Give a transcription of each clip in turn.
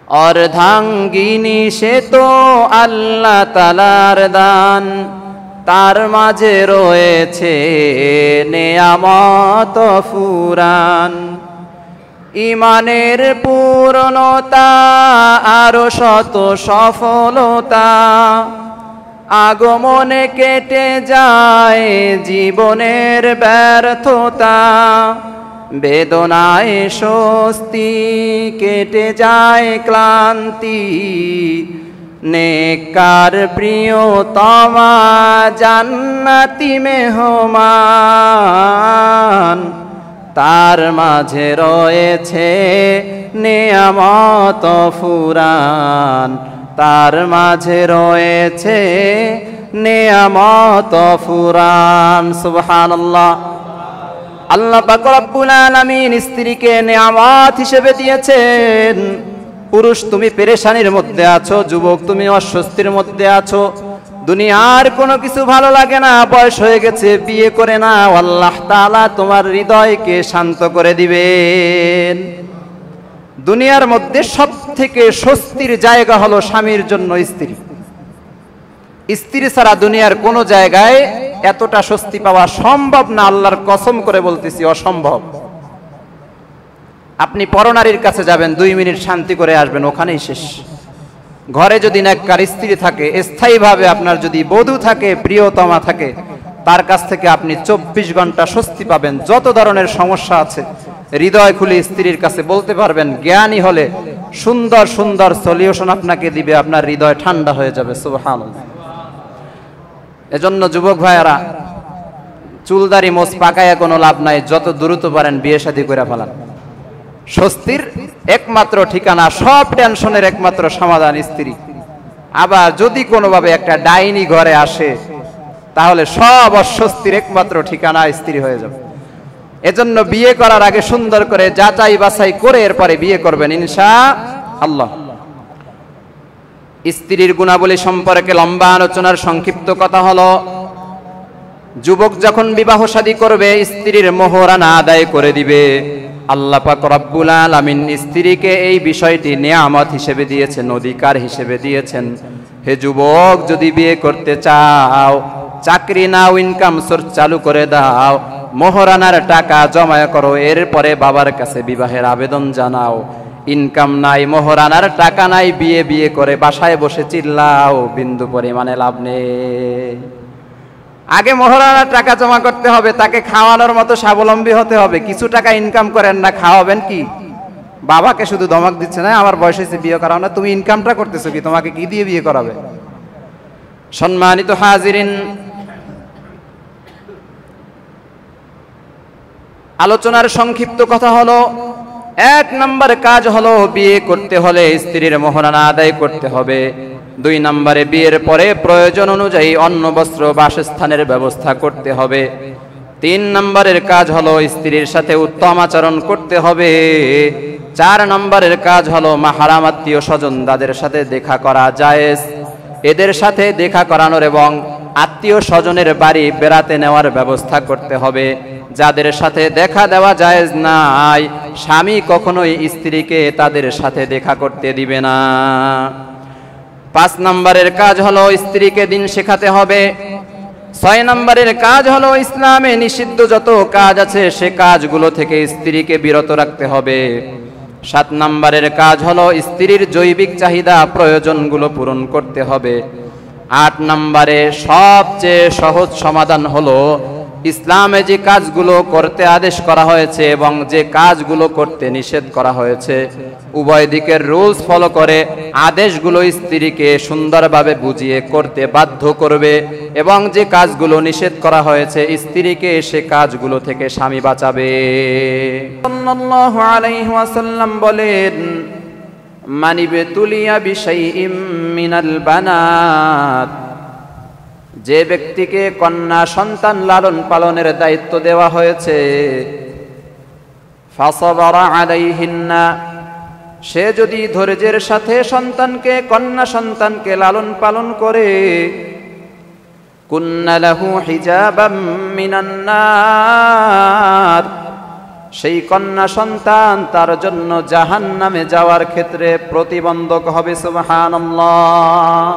অর্ধাঙ্গিনী সে তো আল্লাহ তাআলার দান, তার মাঝে রয়েছে নেয়ামত ফুরান। ইমানের পূর্ণতা আরো শত সফলতা, আগমনে কেটে যায় জীবনের ব্যর্থতা। বেদনায় স্বস্তি কেটে যায় ক্লান্তি, নেককার প্রিয়তমা জান্নাতি মেহমান, তার মাঝে রয়েছে নেয়ামত ফুরান, তার মাঝে রয়েছে নেয়ামত ফুরান। সুবহানাল্লাহ। আল্লাহ পাক রব্বুল আলামিন স্ত্রীকে নেয়ামত হিসেবে দিয়েছেন। পুরুষ তুমি পেরেশানির মধ্যে আছো, যুবক তুমি অস্বস্তির মধ্যে আছো, দুনিয়ার কোনো কিছু ভালো লাগে না, বয়স হয়ে গেছে, বিয়ে করে না, আল্লাহ তাআলা তোমার হৃদয়কে শান্ত করে দিবেন। দুনিয়ার মধ্যে সবথেকে স্বস্তির জায়গা হলো স্বামীর জন্য স্ত্রী। স্ত্রী ছাড়া দুনিয়ার কোনো জায়গায় এতটা স্বস্তি পাওয়া সম্ভব না, আল্লাহর কসম করে বলতেছি অসম্ভব। আপনি পরনারীর কাছে যাবেন, 2 মিনিট শান্তি করে আসবেন, ওখানেই শেষ। ঘরে যদি নেককার স্ত্রী থাকে, স্থায়ীভাবে আপনার যদি বধূ থাকে, প্রিয়তমা থাকে, তার কাছ থেকে আপনি 24 ঘন্টা স্বস্তি পাবেন। যত ধরনের সমস্যা আছে হৃদয় খুলে স্ত্রীর কাছে বলতে পারবেন। জ্ঞানী হলে সুন্দর সুন্দর সলিউশন আপনাকে দিবে, আপনার হৃদয় ঠান্ডা হয়ে যাবে। সুবহানাল্লাহ। এজন্য যুবক ভাইয়েরা, চুলদারি মোছ পাকায়া কোনো লাভ নাই, যত দ্রুত পারেন বিয়ে শাদী করে ফেলান। স্বস্তির একমাত্র ঠিকানা, সব টেনশনের একমাত্র সমাধান স্ত্রী। আবার যদি কোনোভাবে একটা ডাইনি ঘরে আসে, তাহলে সব অস্বস্তির একমাত্র ঠিকানা স্ত্রী হয়ে যাবে। এজন্য বিয়ে করার আগে সুন্দর করে যাচাই বাছাই করে এরপরে বিয়ে করবেন ইনশাআল্লাহ। স্ত্রীর গুণাবলী সম্পর্কে লম্বা আলোচনার সংক্ষিপ্ত কথা হলো, যুবক যখন বিবাহ শাদী করবে স্ত্রীর মোহরানা আদায় করে দিবে। আল্লাহ পাক রব্বুল আলামিন স্ত্রীকে এই বিষয়টি নিয়ামত হিসেবে দিয়েছেন, অধিকার হিসেবে দিয়েছেন। হে যুবক, যদি বিয়ে করতে চাও, চাকরি নাও, ইনকাম সোর্স চালু করে দাও, মোহরানার টাকা জমা করো, এরপরে বাবার কাছে বিবাহের আবেদন জানাও। ইনকাম নাই, মোহরানার টাকা নাই, বিয়ে বিয়ে করে বাসায় বসে চিল্লাও, বিন্দু পরিমাণে লাভ নেই। আগে মোহরানার টাকা জমা করতে হবে, তাকে খাওয়ানোর মতো স্বাবলম্বী হতে হবে। কিছু টাকা ইনকাম করেন না, খাওয়াবেন কি? বাবাকে শুধু ধমক দিচ্ছে না, আমার বয়স হয়েছে বিয়ে করাও না, তুমি ইনকামটা করতেছো কি? তোমাকে কি দিয়ে বিয়ে করাবে? সম্মানিত হাজিরিন, আলোচনার সংক্ষিপ্ত কথা হলো, 1 নম্বর কাজ হলো বিয়ে করতে হলে স্ত্রীর মোহরানা আদায় করতে হবে। 2 নম্বরে বিয়ের পরে প্রয়োজন অনুযায়ী অন্ন বস্ত্র বাসস্থানের ব্যবস্থা করতে হবে। 3 নম্বরের কাজ হলো স্ত্রীর সাথে উত্তম আচরণ করতে হবে। 4 নম্বরের কাজ হলো মাহরাম আত্মীয় স্বজন যাদের সাথে দেখা করা জায়েজ, এদের সাথে দেখা করানোর এবং আত্মীয় স্বজনের বাড়ি বেড়াতে নেওয়ার ব্যবস্থা করতে হবে। যাদের সাথে দেখা দেওয়া জায়েজ নাই, স্বামী কখনোই স্ত্রীকে তাদের সাথে দেখা করতে দিবে না। 5 নম্বরের কাজ হলো স্ত্রীকে দিন শেখাতে হবে। 6 নম্বরের কাজ হলো ইসলামে নিষিদ্ধ যত কাজ আছে সে কাজগুলো থেকে স্ত্রীকে বিরত রাখতে হবে। 7 নম্বরের কাজ হলো স্ত্রীর জৈবিক চাহিদা প্রয়োজনগুলো পূরণ করতে হবে। 8 নম্বরে সবচেয়ে সহজ সমাধান হলো ইসলামে যে কাজগুলো করতে আদেশ করা হয়েছে এবং যে কাজগুলো করতে নিষেধ করা হয়েছে, উভয় দিকের রুলস ফলো করে আদেশগুলো স্ত্রীকে সুন্দরভাবে বুঝিয়ে করতে বাধ্য করবে এবং যে কাজগুলো নিষেধ করা হয়েছে স্ত্রীকে সে কাজগুলো থেকে স্বামী বাঁচাবে। সাল্লাল্লাহু আলাইহি ওয়াসাল্লাম বলেন, মানিবে তুলিয়া বিশাইইম মিনাল বানাত, যে ব্যক্তিকে কন্যা সন্তান লালন পালনের দায়িত্ব দেওয়া হয়েছে, ফাসাবারা আলাইহিন্না, সে যদি ধৈর্যের সাথে কন্যা সন্তানকে লালন পালন করে, কুন্না লাহু হিজাবাম মিনান নার, সেই কন্যা সন্তান তার জন্য জাহান্নামে যাওয়ার ক্ষেত্রে প্রতিবন্ধক হবে। সুবহানাল্লাহ।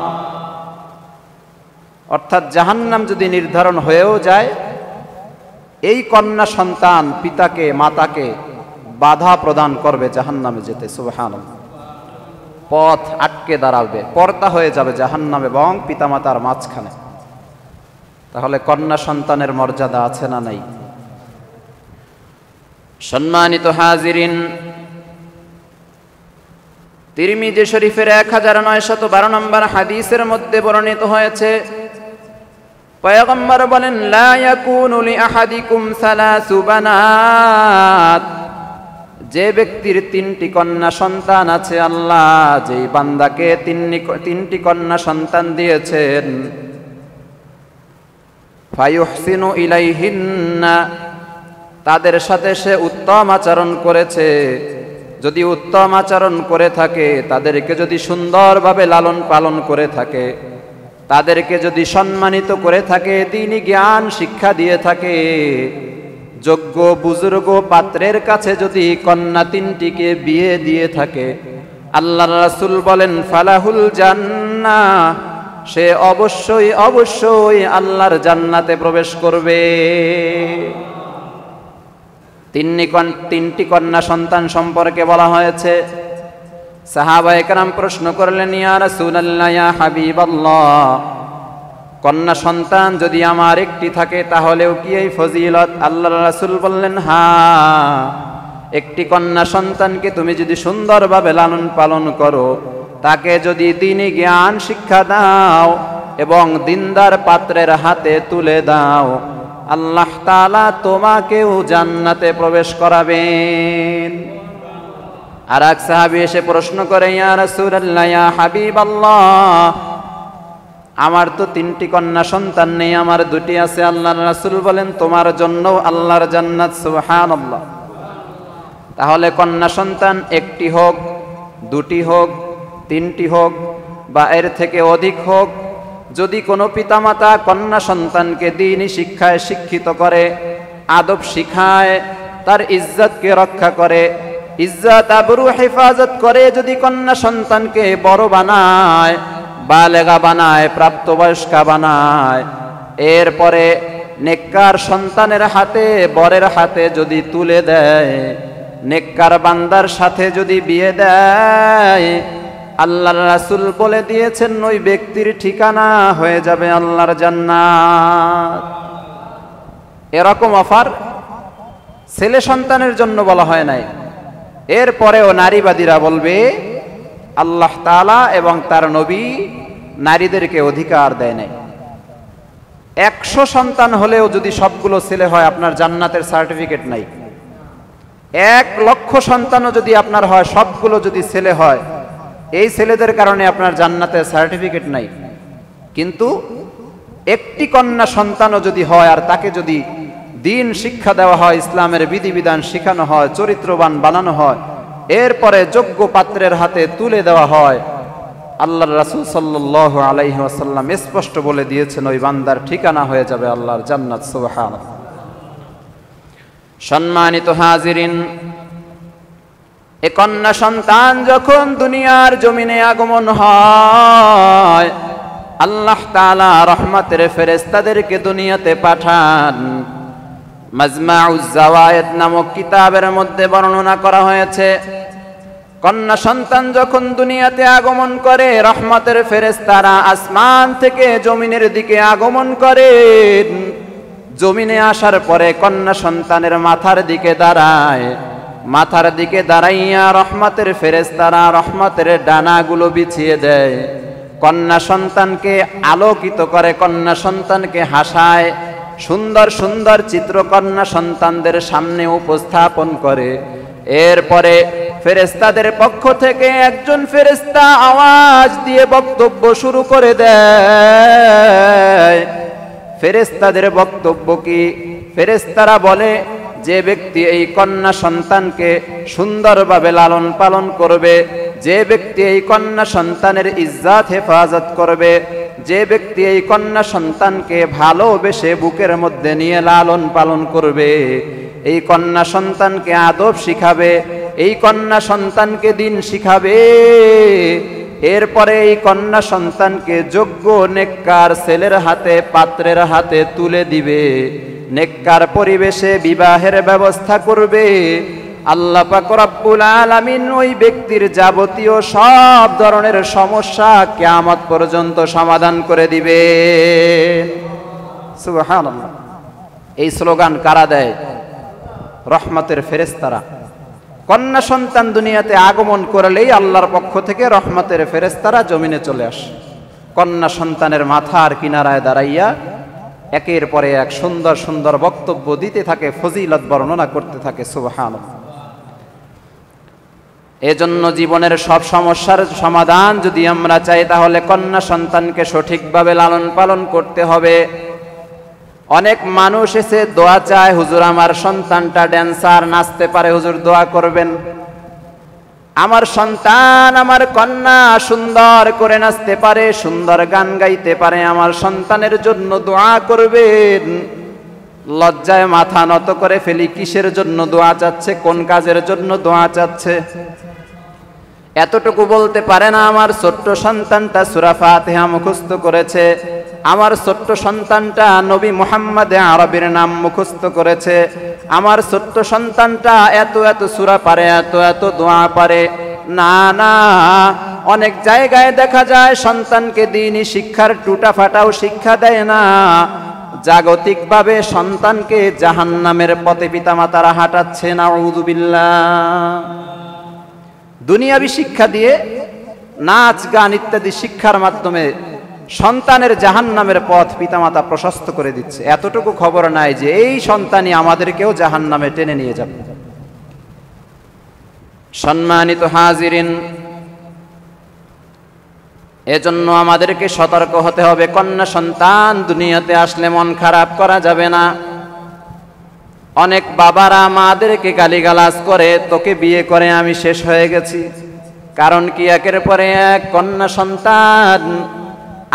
অর্থাৎ জাহান্নাম যদি নির্ধারণ হয়েও যায়, এই কন্যা সন্তান পিতাকে মাতাকে বাধা প্রদান করবে জাহান্নামে যেতে। সুবহানাল্লাহ। পথ আটকে দাঁড়াবে, পর্দা হয়ে যাবে জাহান্নাম এবং পিতামাতার মাঝখানে। তাহলে কন্যা সন্তানের মর্যাদা আছে না নাই? সম্মানিত হাজিরিন, তিরমিজি শরীফের 1912 নম্বর হাদিসের মধ্যে বর্ণিত হয়েছে, পয়গম্বর বলেন, লা ইয়াকুনু লি আহাদিকুম সালাসু বানাত। যে ব্যক্তির 3টি কন্যা সন্তান আছে, আল্লাহ যেই বান্দাকে 3টি কন্যা সন্তান দিয়েছেন, ফায়ুহসিনু ইলাইহিন্না, তাদের সাথে সে উত্তম আচরণ করেছে। যদি উত্তম আচরণ করে থাকে, তাদেরকে যদি সুন্দরভাবে লালন পালন করে থাকে, তাদেরকে যদি সম্মানিত করে থাকে, দ্বীনি জ্ঞান শিক্ষা দিয়ে থাকে, যোগ্য বুজুর্গ পাত্রের কাছে যদি কন্যা 3টিকে বিয়ে দিয়ে থাকে, আল্লাহর রাসূল বলেন, ফালাহুল জান্নাহ, সে অবশ্যই অবশ্যই আল্লাহর জান্নাতে প্রবেশ করবে। 3টি কন্যা সন্তান সম্পর্কে বলা হয়েছে। সাহাবায়ে কেরাম প্রশ্ন করলেন, ইয়া রাসূলুল্লাহ, ইয়া হাবিবাল্লাহ, কন্যা সন্তান যদি আমার একটি থাকে তাহলেও কি এই ফজিলত? আল্লাহর রাসূল বললেন, হ্যাঁ, একটি কন্যা সন্তানকে তুমি যদি সুন্দরভাবে লালন পালন করো, তাকে যদি দ্বীনি জ্ঞান শিক্ষা দাও এবং দিনদার পাত্রের হাতে তুলে দাও, আল্লাহ তাআলা তোমাকেও জান্নাতে প্রবেশ করাবেন। আর এক সাহাবী এসে প্রশ্ন করে, ইয়া রাসূলুল্লাহ, ইয়া হাবিবাল্লাহ, আমার তো 3টি কন্যা সন্তান নেই, আমার 2টি আছে। আল্লাহর রাসূল বলেন, তোমার জন্য আল্লাহর জান্নাত। সুবহানাল্লাহ। তাহলে কন্যা সন্তান 1টি হোক, 2টি হোক, 3টি হোক বা এর থেকে অধিক হোক, যদি কোনো পিতামাতা কন্যা সন্তানকে দ্বীনি শিক্ষায় শিক্ষিত করে, আদব শিখায়, তার ইজ্জতকে রক্ষা করে, ইজ্জত আবরু হেফাজত করে, যদি কন্যা সন্তানকে বড় বানায়, বালেগা বানায়, প্রাপ্তবয়স্কা বানায়, এরপরে নেককার সন্তানের হাতে, বরের হাতে যদি তুলে দেয়, নেককার বান্দার সাথে যদি বিয়ে দেয়, আল্লাহর রাসূল বলে দিয়েছেন, ওই ব্যক্তির ঠিকানা হয়ে যাবে আল্লাহর জান্নাত। এরকম অফার ছেলে সন্তানের জন্য বলা হয় নাই। এরপরেও নারীবাদীরা বলবে, আল্লাহ তাআলা এবং তার নবী নারীদেরকে অধিকার দেয় নাই। 100 সন্তান হলেও যদি সবগুলো ছেলে হয়, আপনার জান্নাতের সার্টিফিকেট নাই। 1 লক্ষ সন্তানও যদি আপনার হয়, সবগুলো যদি ছেলে হয়, এই ছেলেদের কারণে আপনার জান্নাতের সার্টিফিকেট নাই। কিন্তু 1টি কন্যা সন্তানও যদি হয়, আর তাকে যদি দ্বীন শিক্ষা দেওয়া হয়, ইসলামের বিধিবিধান শেখানো হয়, চরিত্রবান বানানো হয়, এরপরে যোগ্য পাত্রের হাতে তুলে দেওয়া হয়, আল্লাহর রাসূল সাল্লাল্লাহু আলাইহি ওয়াসাল্লাম স্পষ্ট বলে দিয়েছেন, ওই বান্দার ঠিকানা হয়ে যাবে আল্লাহর জান্নাত। সুবহানাল্লাহ। সম্মানিত হাজিরিন, এ কন্যা সন্তান যখন দুনিয়ার জমিনে আগমন হয়, আল্লাহ তাআলা রহমতের ফেরেশতাদেরকে দুনিয়াতে পাঠান। মাজমাউজ জাওয়ায়েদ নামক কিতাবের মধ্যে বর্ণনা করা হয়েছে, কন্যা সন্তান যখন দুনিয়াতে আগমন করে, রহমতের ফেরেশতারা আসমান থেকে জমিনের দিকে আগমন করেন। জমিনে আসার পরে কন্যা সন্তানের মাথার দিকে দাঁড়ায়, মাথার দিকে দাঁড়াইয়া রহমতের ফেরেশতারা রহমতের ডানাগুলো বিছিয়ে দেয়, কন্যা সন্তানকে আলোকিত করে, কন্যা সন্তানকে হাসায়, সুন্দর সুন্দর চিত্র কন্যা সন্তানদের সামনে উপস্থাপন করে। এরপরে ফেরেশতাদের পক্ষ থেকে একজন ফেরেশতা আওয়াজ দিয়ে বক্তব্য শুরু করে দেয়। ফেরেশতাদের বক্তব্য কি? ফেরেশতারা বলে, যে ব্যক্তি এই কন্যা সন্তানকে সুন্দরভাবে লালন পালন করবে, যে ব্যক্তি এই কন্যা সন্তানের ইজ্জত হেফাজত করবে, যে ব্যক্তি এই কন্যা সন্তানকে ভালোবেসে বুকের মধ্যে নিয়ে লালন পালন করবে, এই কন্যা সন্তানকে আদব শিখাবে, এই কন্যা সন্তানকে দিন শিখাবে। এরপরে এই কন্যা সন্তানকে যোগ্য নেককার ছেলের হাতে, পাত্রের হাতে তুলে দিবে, নেককার পরিবেশে বিবাহের ব্যবস্থা করবে। আল্লাহ পাক রব্বুল আলামিন ওই ব্যক্তির যাবতীয় সব ধরনের সমস্যা কিয়ামত পর্যন্ত সমাধান করে দিবে। সুবহানাল্লাহ। এই স্লোগান কারা দেয়? রহমতের ফেরেশতারা। কন্যা সন্তান দুনিয়াতে আগমন করলেই আল্লাহর পক্ষ থেকে রহমতের ফেরেশতারা জমিনে চলে আসে। কন্যা সন্তানের মাথার কিনারায় দাঁড়াইয়া একের পরে এক সুন্দর সুন্দর বক্তব্য দিতে থাকে, ফজিলত বর্ণনা করতে থাকে। সুবহানাল্লাহ। এজন্য জীবনের সব সমস্যার সমাধান যদি আমরা চাই, তাহলে কন্যা সন্তানকে সঠিকভাবে লালন পালন করতে হবে। অনেক মানুষ এসে দোয়া চায়, হুজুর আমার সন্তানটা ড্যান্সার, নাচতে পারে, হুজুর দোয়া করবেন। আমার সন্তান, আমার কন্যা সুন্দর করে নাচতে পারে, সুন্দর গান গাইতে পারে, আমার সন্তানের জন্য দোয়া করবেন। লজ্জায় মাথা নত করে ফেলি। কিসের জন্য দোয়া চাচ্ছে? কোন কাজের জন্য দোয়া চাচ্ছে? এতটুকু বলতে পারে না, আমার ছোট্ট সন্তানটা সূরা ফাতিহা মুখস্থ করেছে, আমার ছোট্ট সন্তানটা নবী মুহাম্মদ আরবির নাম মুখস্থ করেছে, আমার ছোট্ট সন্তানটা এত এত সূরা পারে, এত এত দোয়া পারে। না না, অনেক জায়গায় দেখা যায় সন্তানকে দ্বীনি শিক্ষার টুটা ফাটাও শিক্ষা দেয় না। জাগতিকভাবে সন্তানকে জাহান্নামের পথে পিতামাতারা হাঁটাচ্ছে। নাউযুবিল্লাহ। দুনিয়াবি শিক্ষা দিয়ে, নাচ গান ইত্যাদি শিক্ষার মাধ্যমে সন্তানের জাহান্নামের পথ পিতামাতা প্রশস্ত করে দিচ্ছে। এতটুকু খবর নাই যে এই সন্তানই আমাদেরকেও জাহান্নামে টেনে নিয়ে যাবে। সম্মানিত হাজিরিন, এজন্য আমাদেরকে সতর্ক হতে হবে। কন্যা সন্তান দুনিয়াতে আসলে মন খারাপ করা যাবে না। অনেক বাবারা মাদেরকে গালিগালাজ করে, তোকে বিয়ে করে আমি শেষ হয়ে গেছি। কারণ কি? একের পরে এক কন্যা সন্তান।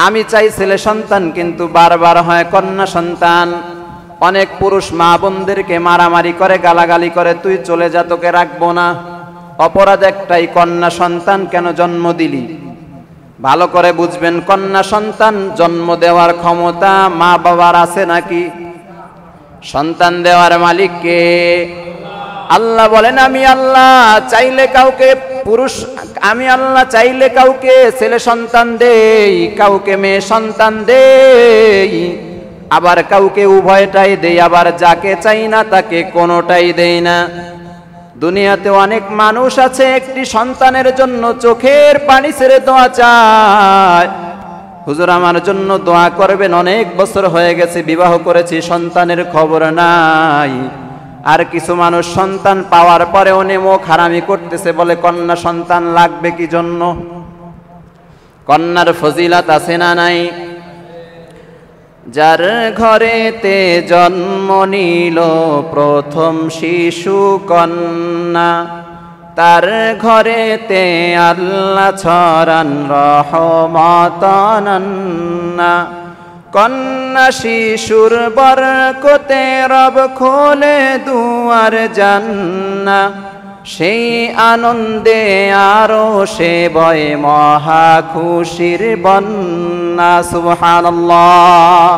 আমি চাই ছেলে সন্তান, কিন্তু বারবার হয় কন্যা সন্তান। অনেক পুরুষ মা বোনদেরকে মারামারি করে, গালাগালি করে, তুই চলে যা, তোকে রাখবো না। অপরাধ একটাই, কন্যা সন্তান কেন জন্ম দিলি? ভালো করে বুঝবেন, কন্যা সন্তান জন্ম দেওয়ার ক্ষমতা মা বাবার আছে নাকি? সন্তান দেওয়ার মালিক কে? আল্লাহ বলেন, আমি আল্লাহ চাইলে কাউকে পুরুষ, আমি আল্লাহ চাইলে কাউকে ছেলে সন্তান দেই, কাউকে মেয়ে সন্তান দেই, আবার কাউকে উভয়টাই দেই, আবার যাকে চাই না তাকে কোনোটাই দেই না। দুনিয়াতে অনেক মানুষ আছে একটি সন্তানের জন্য চোখের পানি ছেড়ে দোয়া চায়, হুজুর আমার জন্য দোয়া করবেন, অনেক বছর হয়ে গেছে বিবাহ করেছি, সন্তানের খবর নাই। আর কিছু মানুষ সন্তান পাওয়ার পরেও নেমো খারামি করতেছে, বলে কন্যা সন্তান লাগবে কি জন্য? কন্যার ফজিলত আছে না নাই? যার ঘরেতে জন্ম নিল প্রথম শিশু কন্যা, তার ঘরেতে আল্লাহ ছড়ান রহমতান্না। কন্যা শিশুর বরকতে রব খোলে দুয়ার জান্নাহ, সেই আনন্দে আরো সে বয় মহা খুশির বন্যা। সুবহানাল্লাহ।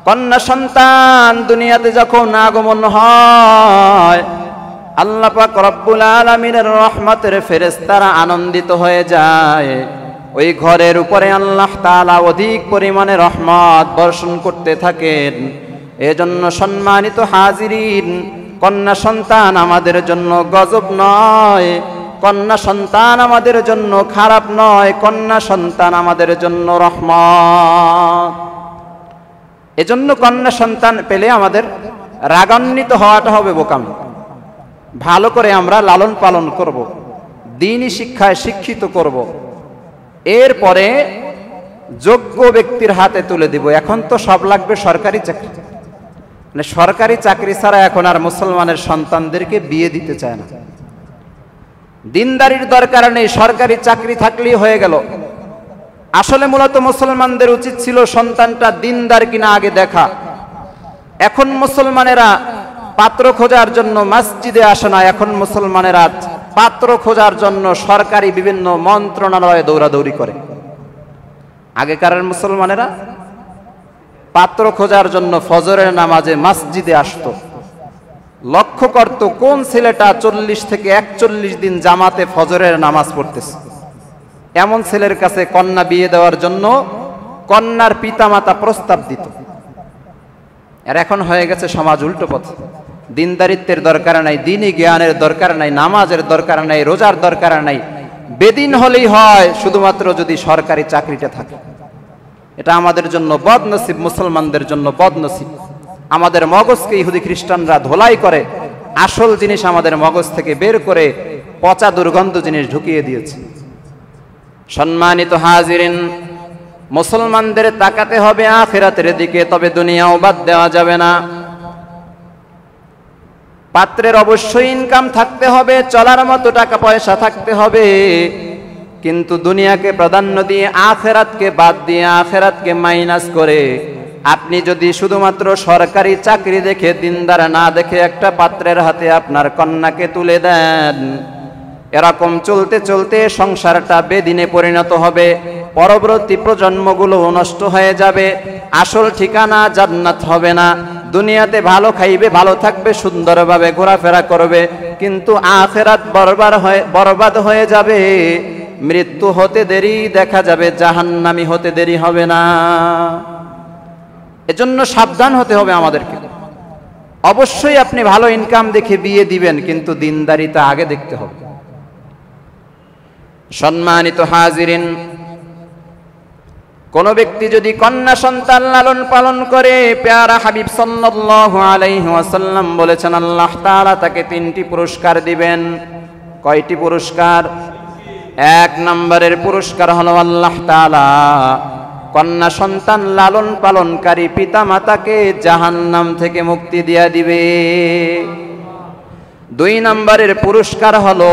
কন্যা সন্তান দুনিয়াতে যখন আগমন হয়, আল্লাহ পাক রব্বুল আলামিনের রহমতের ফেরেশতারা আনন্দিত হয়ে যায়। ওই ঘরের উপরে আল্লাহ তাআলা অধিক পরিমাণে রহমত বর্ষণ করতে থাকেন। এজন্য সম্মানিত হাজিরিন, কন্যা সন্তান আমাদের জন্য গজব নয়, কন্যা সন্তান আমাদের জন্য খারাপ নয়, কন্যা সন্তান আমাদের জন্য রহমত। এজন্য কন্যা সন্তান পেলে আমাদের রাগান্বিত হওয়াটা হবে বোকামি। ভালো করে আমরা লালন পালন করব, দ্বীনি শিক্ষায় শিক্ষিত করব, এরপরে যোগ্য ব্যক্তির হাতে তুলে দিব। এখন তো সব লাগবে সরকারি চাকরি, মানে সরকারি চাকরি ছাড়া এখন আর মুসলমানের সন্তানদেরকে বিয়ে দিতে চায় না। দিনদারির দরকার নেই, সরকারি চাকরি থাকলেই হয়ে গেল। আসলে মূলত মুসলমানদের উচিত ছিল সন্তানটা দিনদার কিনা আগে দেখা। এখন মুসলমানেরা পাত্র খোঁজার জন্য মসজিদে আসে না, এখন মুসলমানেরা পাত্র খোঁজার জন্য সরকারি বিভিন্ন মন্ত্রণালয়ে দৌড়াদৌড়ি করে। আগেকার মুসলমানেরা পাত্র খোঁজার জন্য ফজরের নামাজে মসজিদে আসতো, লক্ষ্য করত কোন ছেলেটা 40 থেকে 41 দিন জামাতে ফজরের নামাজ পড়তেছে। এমন ছেলের কাছে কন্যা বিয়ে দেওয়ার জন্য কন্যার পিতামাতা প্রস্তাব দিত। আর এখন হয়ে গেছে সমাজ উল্টো পথ। দিনদারিত্বের দরকার নাই, দিনই জ্ঞানের দরকার নাই, নামাজের দরকার নাই, রোজার দরকার নাই, বেদিন হলেই হয় শুধুমাত্র যদি সরকারি চাকরিটা থাকে। এটা আমাদের জন্য বদনসিব, মুসলমানদের জন্য বদনসিব। আমাদের মগজকে ইহুদি খ্রিস্টানরা ধোলাই করে আসল জিনিস আমাদের মগজ থেকে বের করে পচা দুর্গন্ধ জিনিস ঢুকিয়ে দিয়েছে। সম্মানিত হাজিরিন, মুসলমানদের তাকাতে হবে আখিরাতের দিকে, তবে দুনিয়াও বাদ দেওয়া যাবে না। পাত্রের অবশ্যই ইনকাম থাকতে হবে, চলার মতো টাকা পয়সা থাকতে হবে, কিন্তু দুনিয়াকে প্রাধান্য দিয়ে আখিরাতকে বাদ দিয়ে আখিরাতকে মাইনাস করে আপনি যদি শুধুমাত্র সরকারি চাকরি দেখে, দিনদার না দেখে একটা পাত্রের হাতে আপনার কন্যাকে তুলে দেন, এরকম চলতে চলতে সংসারটা বেদিনে পরিণত হবে, পরবর্তী প্রজন্মগুলো নষ্ট হয়ে যাবে, আসল ঠিকানা জান্নাত হবে না। দুনিয়াতে ভালো খাইবে, ভালো থাকবে, সুন্দরভাবে ঘোরাফেরা করবে, কিন্তু আখিরাত বরবাদ হয়ে যাবে। মৃত্যু হতে দেরি, দেখা যাবে জাহান্নামী হতে দেরি হবে না। এজন্য সাবধান হতে হবে আমাদেরকে। অবশ্যই আপনি ভালো ইনকাম দেখে বিয়ে দিবেন, কিন্তু দিনদারিতা আগে দেখতে হবে। সম্মানিত হাজিরিন, কোন ব্যক্তি যদি কন্যা সন্তান লালন পালন করে, প্যারা হাবিব সাল্লাল্লাহু আলাইহি ওয়াসাল্লাম বলেছেন আল্লাহ তাআলা তাকে 3টি পুরস্কার দিবেন। কয়টি পুরস্কার? 1 নম্বরের পুরস্কার হলো আল্লাহ তাআলা কন্যা সন্তান লালন পালনকারী পিতা মাতাকে জাহান্নাম থেকে মুক্তি দিয়া দিবে। 2 নম্বরের পুরস্কার হলো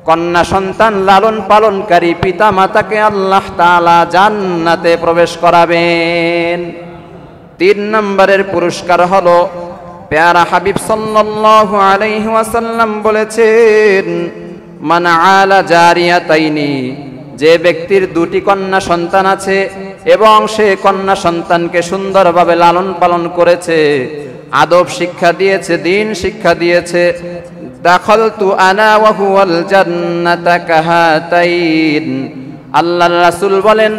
কন্যা সন্তান লালন পালনকারী পিতা মাতাকে আল্লাহ তাআলা জান্নাতে প্রবেশ করাবেন। 3 নম্বরের পুরস্কার হলো প্যারা হাবিব সাল্লাল্লাহু আলাইহি ওয়াসাল্লাম বলেছেন মান আলা জারিয়াতাইনি, যে ব্যক্তির 2টি কন্যা সন্তান আছে এবং সে কন্যা সন্তানকে সুন্দরভাবে লালন পালন করেছে, আদব শিক্ষা দিয়েছে, দিন শিক্ষা দিয়েছে, দাখালতু আনা ওয়া হুয়াল জান্নাতা কাহাতাইন, আল্লাহর রাসূল বলেন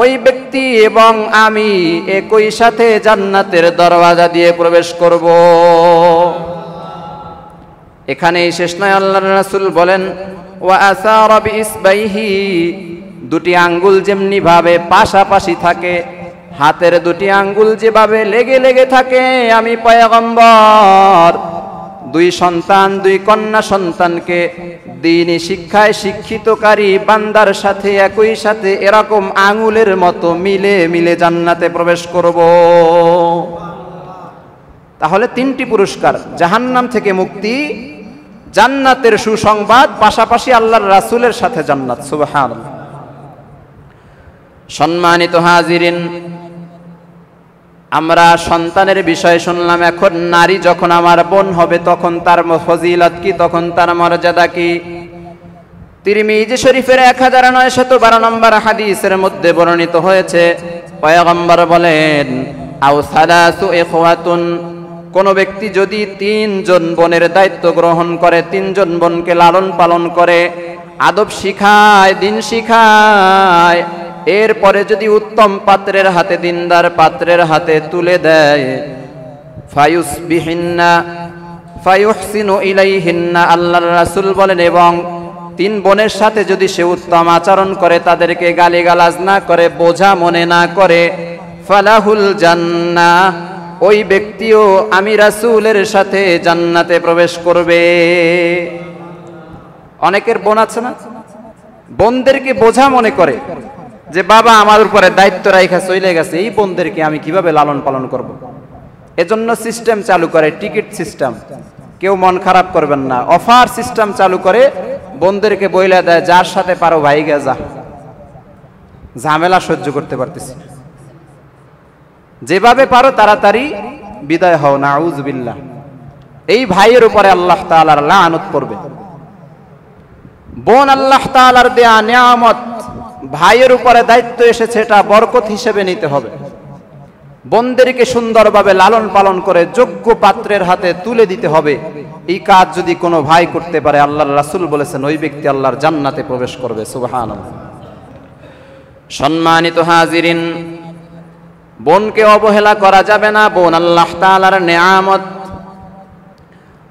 ওই ব্যক্তি এবং আমি একই সাথে জান্নাতের দরওয়াজা দিয়ে প্রবেশ করব। এখানেই শেষ নয়, আল্লাহর রাসূল বলেন ওয়া আসারা বিইসবাইহি, 2টি আঙ্গুল যেমনি ভাবে পাশাপাশি থাকে, হাতের 2টি আঙ্গুল যেভাবে লেগে লেগে থাকে, আমি পয়গম্বর 2 সন্তান 2 কন্যা সন্তানকে দ্বীনি শিক্ষায় শিক্ষিতকারী বান্দার সাথে একই সাথে এরকম আঙ্গুলের মতো মিলে মিলে জান্নাতে প্রবেশ করব। তাহলে 3টি পুরস্কার, জাহান্নাম থেকে মুক্তি, জান্নাতের সুসংবাদ, পাশাপাশি আল্লাহর রাসূলের সাথে জান্নাত। সুবহানাল্লাহ। সম্মানিত হাজিরিন, আমরা সন্তানের বিষয় শুনলাম, এখন নারী যখন আমার বোন হবে তখন তার ফজিলত কি, তখন তার মর্যাদা কি? তিরমিজি শরীফের 1912 নম্বর হাদিসের মধ্যে বর্ণিত হয়েছে, পয়গম্বর বলেন আও সালাসু ইখওয়াতুন, কোন ব্যক্তি যদি 3 জন বোনের দায়িত্ব গ্রহণ করে, 3 জন বোনকে লালন পালন করে, আদব শিখায়, দিন শিখায়, এরপরে যদি উত্তম পাত্রের হাতে, দিনদার পাত্রের হাতে তুলে দেয়, ফায়ুসবিহিন্না ফায়ুহসিনু ইলাইহিন্না, আল্লাহর রাসূল বলেন, এবং 3 বোনের সাথে যদি সে উত্তম আচরণ করে, তাদেরকে গালিগালাজ না করে, বোঝা মনে না করে, ফালাহুল জান্নাহ, ওই ব্যক্তিও আমি রাসূলের সাথে জান্নাতে প্রবেশ করবে। অনেকের বোন আছে না, বোনদেরকে বোঝা মনে করে যে বাবা আমার উপরে দায়িত্ব রাখা চলে গেছে, এই বোনদেরকে আমি কিভাবে লালন পালন করব। এজন্য সিস্টেম চালু করে, টিকিট সিস্টেম। কেউ মন খারাপ করবেন না, অফার সিস্টেম চালু করে বোনদেরকে বইলা দেয়, যার সাথে পারো ভাইগা যা, ঝামেলা সহ্য করতে পারতেছি, যেভাবে পারো তাড়াতাড়ি বিদায় হও, নাউযুবিল্লাহ। এই ভাইয়ের উপরে আল্লাহ তাআলার লানত পড়বে। বোন আল্লাহ তাআলার দেয়া নিয়ামত, ভাইয়ের উপরে দায়িত্ব এসেছে, এটা বরকত হিসেবে নিতে হবে। বোনদেরকে সুন্দরভাবে লালন পালন করে যোগ্য পাত্রের হাতে তুলে দিতে হবে। এই কাজ যদি কোনো ভাই করতে পারে, আল্লাহর রাসূল বলেছেন ওই ব্যক্তি আল্লাহর জান্নাতে প্রবেশ করবে। সুবহানাল্লাহ। সম্মানিত হাজিরিন, বোনকে অবহেলা করা যাবে না। বোন আল্লাহ তাআলার নিয়ামত।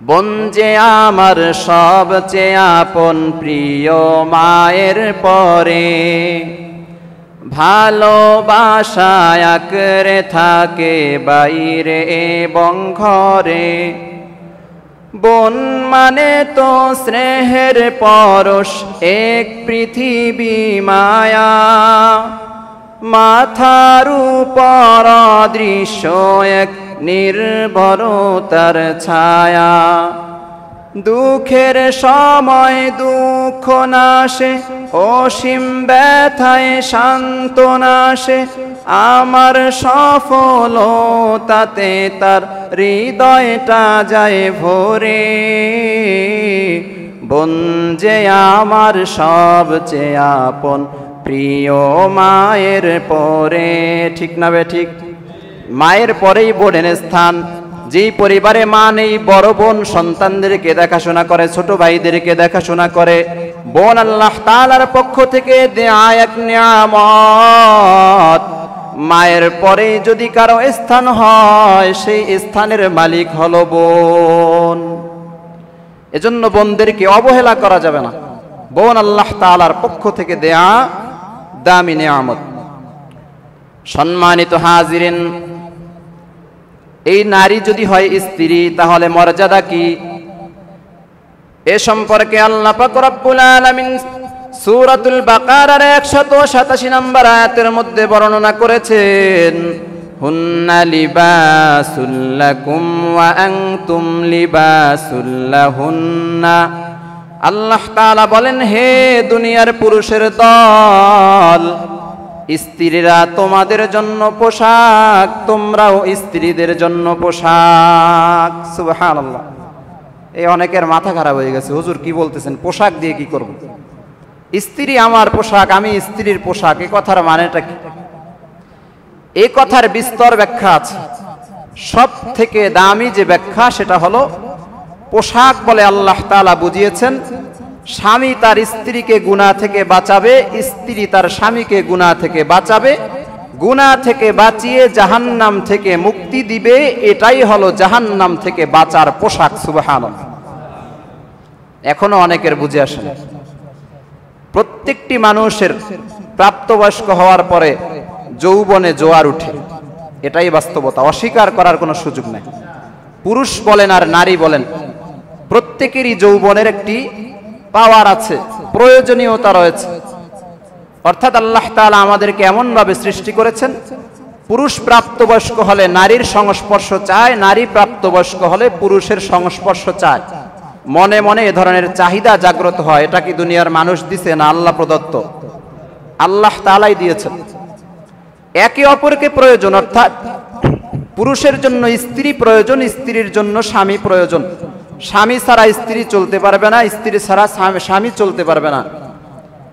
বোন যে আমার সবচেয়ে আপন, প্রিয় মায়ের পরে, ভালোবাসায় আঁকড়ে থাকে বাইরে এবং ঘরে। বোন মানে তো স্নেহের পরশ, এক পৃথিবী মায়া, মাথার উপর দৃশ্য এক নির্ভরতার ছায়া। দুঃখের সময় দুঃখ নাশে, অসীম ব্যথায় সান্ত্বনা আসে। আমার সফলতাতে তার হৃদয়টা যায় ভরে। বোন যে আমার সবচেয়ে আপন, প্রিয় মায়ের পরে। ঠিক না বে ঠিক? মায়ের পরেই বোনের স্থান। যেই পরিবারে মা নেই, বড় বোন সন্তানদেরকে দেখাশোনা করে, ছোট ভাইদেরকে দেখাশোনা করে। বোন আল্লাহ তাআলার পক্ষ থেকে দেয়া এক নিয়ামত। মায়ের পরে যদি কারো স্থান হয়, সেই স্থানের মালিক হলো বোন। এজন্য বোনদেরকে অবহেলা করা যাবে না। বোন আল্লাহ তাআলার পক্ষ থেকে দেয়া দামি নিয়ামত। সম্মানিত হাজিরিন, এই নারী যদি হয় স্ত্রী, তাহলে মর্যাদা কি? এ সম্পর্কে আল্লাহ পাক রব্বুল আলামিন সূরাতুল বাকারার 187 নম্বর আয়াতের মধ্যে বর্ণনা করেছেন, হুন্না লিবাসুল লাকুম ওয়া আনতুম লিবাসুল লাহুন্না। আল্লাহ তাআলা বলেন, হে দুনিয়ার পুরুষের দল, স্ত্রীরা তোমাদের জন্য পোশাক, তোমরাও স্ত্রীদের জন্য পোশাক। সুবহানাল্লাহ। এই অনেকের মাথা খারাপ হয়ে গেছে, হুজুর কি বলতেছেন, পোশাক দিয়ে কি করব? স্ত্রী আমার পোশাক, আমি স্ত্রীর পোশাক, এই কথার মানেটা কি? এই কথার বিস্তর ব্যাখ্যা আছে। সব থেকে দামি যে ব্যাখ্যা সেটা হলো, পোশাক বলে আল্লাহ তাআলা বুঝিয়েছেন স্বামী তার স্ত্রীকে গুনাহ থেকে বাঁচাবে, স্ত্রী তার স্বামীকে গুনাহ থেকে বাঁচাবে, গুনাহ থেকে বাঁচিয়ে জাহান্নাম থেকে মুক্তি দিবে। এটাই হলো জাহান্নাম থেকে বাঁচার পোশাক। সুবহানাল্লাহ। এখনো অনেকের বুঝে আসে না। প্রত্যেকটি মানুষের প্রাপ্তবয়স্ক হওয়ার পরে যৌবনে জোয়ার উঠে, এটাই বাস্তবতা, অস্বীকার করার কোনো সুযোগ নেই। পুরুষ বলেন আর নারী বলেন, প্রত্যেকেরই যৌবনের একটি পাওয়ার আছে, প্রয়োজনীয়তা রয়েছে। অর্থাৎ আল্লাহ তাআলা আমাদেরকে এমন ভাবে সৃষ্টি করেছেন, পুরুষ প্রাপ্তবয়স্ক হলে নারীর সংস্পর্শ চায়, নারী প্রাপ্তবয়স্ক হলে পুরুষের সংস্পর্শ চায়। মনে মনে এ ধরনের চাহিদা জাগ্রত হয়। এটা কি দুনিয়ার মানুষ দিছে না আল্লাহ প্রদত্ত? আল্লাহ তাআলাই দিয়েছেন। একে অপরকে প্রয়োজন, অর্থাৎ পুরুষের জন্য স্ত্রী প্রয়োজন, স্ত্রীর জন্য স্বামী প্রয়োজন। স্বামী ছাড়া স্ত্রী চলতে পারবে না, স্ত্রী ছাড়া স্বামী চলতে পারবে না।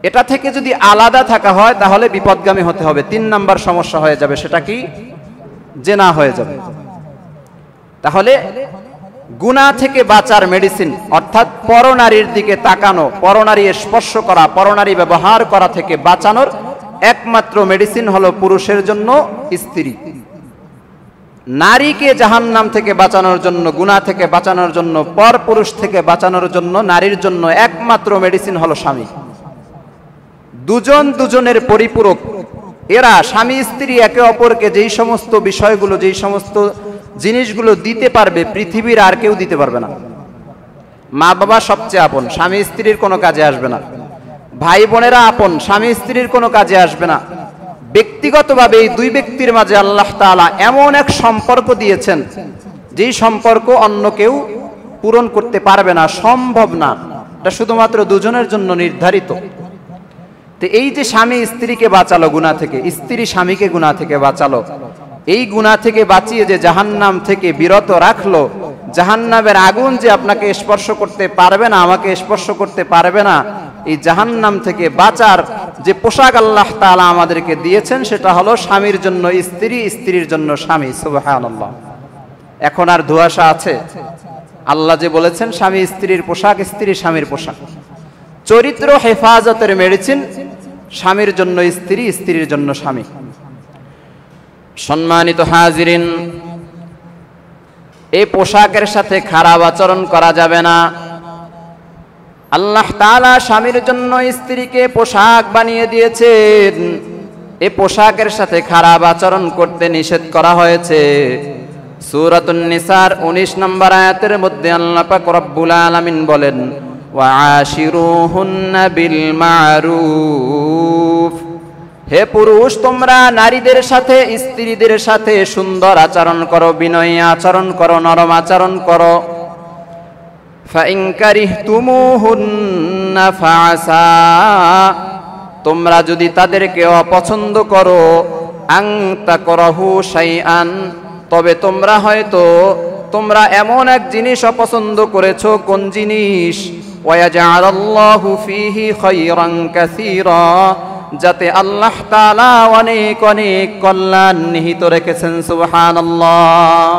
এটা থেকে যদি আলাদা থাকা হয় তাহলে বিপদগামী হতে হবে। 3 নাম্বার সমস্যা হয়ে যাবে, সেটা কি? জিনা হয়ে যাবে। তাহলে গুনাহ থেকে বাঁচার মেডিসিন, অর্থাৎ পরনারীর দিকে তাকানো, পরনারী স্পর্শ করা, পরনারী ব্যবহার করা থেকে বাঁচানোর একমাত্র মেডিসিন হলো পুরুষের জন্য স্ত্রী। নারীকে জাহান্নাম থেকে বাঁচানোর জন্য, গুনাহ থেকে বাঁচানোর জন্য, পরপুরুষ থেকে বাঁচানোর জন্য নারীর জন্য একমাত্র মেডিসিন হলো স্বামী। দুজন দুজনের পরিপূরক। এরা স্বামী স্ত্রী একে অপরকে যেই সমস্ত বিষয়গুলো, যেই সমস্ত জিনিসগুলো দিতে পারবে, পৃথিবীর আর কেউ দিতে পারবে না। মা বাবা সবচেয়ে আপন, স্বামী স্ত্রীর কোনো কাজে আসবে না। ভাই বোনেরা আপন, স্বামী স্ত্রীর কোনো কাজে আসবে না। ব্যক্তিগতভাবে এই দুই ব্যক্তির মাঝে আল্লাহ তাআলা এমন এক সম্পর্ক দিয়েছেন, যেই সম্পর্ক অন্য কেউ পূরণ করতে পারবে না, সম্ভব না। এটা শুধুমাত্র দুজনের জন্য নির্ধারিত। তো এই যে স্বামী স্ত্রীকে বাঁচালো গুনাহ থেকে, স্ত্রী স্বামীকে গুনাহ থেকে বাঁচালো, এই গুনাহ থেকে বাঁচিয়ে যে জাহান্নাম থেকে বিরত রাখলো, জাহান্নামের আগুন যে আপনাকে স্পর্শ করতে পারবে না, আমাকে স্পর্শ করতে পারবে না, এই জাহান্নাম থেকে বাঁচার যে পোশাক আল্লাহ তাআলা আমাদেরকে দিয়েছেন সেটা হলো স্বামীর জন্য স্ত্রী, স্ত্রীর জন্য স্বামী। সুবহানাল্লাহ। এখন আর ধোঁয়াশা আছে? আল্লাহ যে বলেছেন স্বামী স্ত্রীর পোশাক, স্ত্রী স্বামীর পোশাক। চরিত্র হেফাজতের মেডিসিন, স্বামীর জন্য স্ত্রী, স্ত্রীর জন্য স্বামী। সম্মানিত হাজিরিন, এই পোশাকের সাথে খারাপ আচরণ করা যাবে না। আল্লাহ তাআলা স্বামীর জন্য স্ত্রীকে পোশাক বানিয়ে দিয়েছেন, এই পোশাকের সাথে খারাপ আচরণ করতে নিষেধ করা হয়েছে। সূরাতুন নিসার 19 নম্বর আয়াতের মধ্যে আল্লাহ পাক রব্বুল আলামিন বলেন, ওয়া আশিরুহুন্না বিল মারুফ। হে পুরুষ, তোমরা নারীদের সাথে, স্ত্রীদের সাথে সুন্দর আচরণ করো, বিনয়ী আচরণ করো, নরম আচরণ করো। ফাইন কারিহতুমুহুন্না ফাআসা, তোমরা যদি তাদেরকে অপছন্দ করো, আন তাকরাহু শাইআন, তবে তোমরা এমন এক জিনিস অপছন্দ করেছো। কোন জিনিস? ওয়াজাআলাল্লাহু ফীহি খায়রান কাসীরা, যাতে আল্লাহ তাআলা অনেক অনেক কল্যাণ নিহিত রেখেছেন। সুবহানাল্লাহ।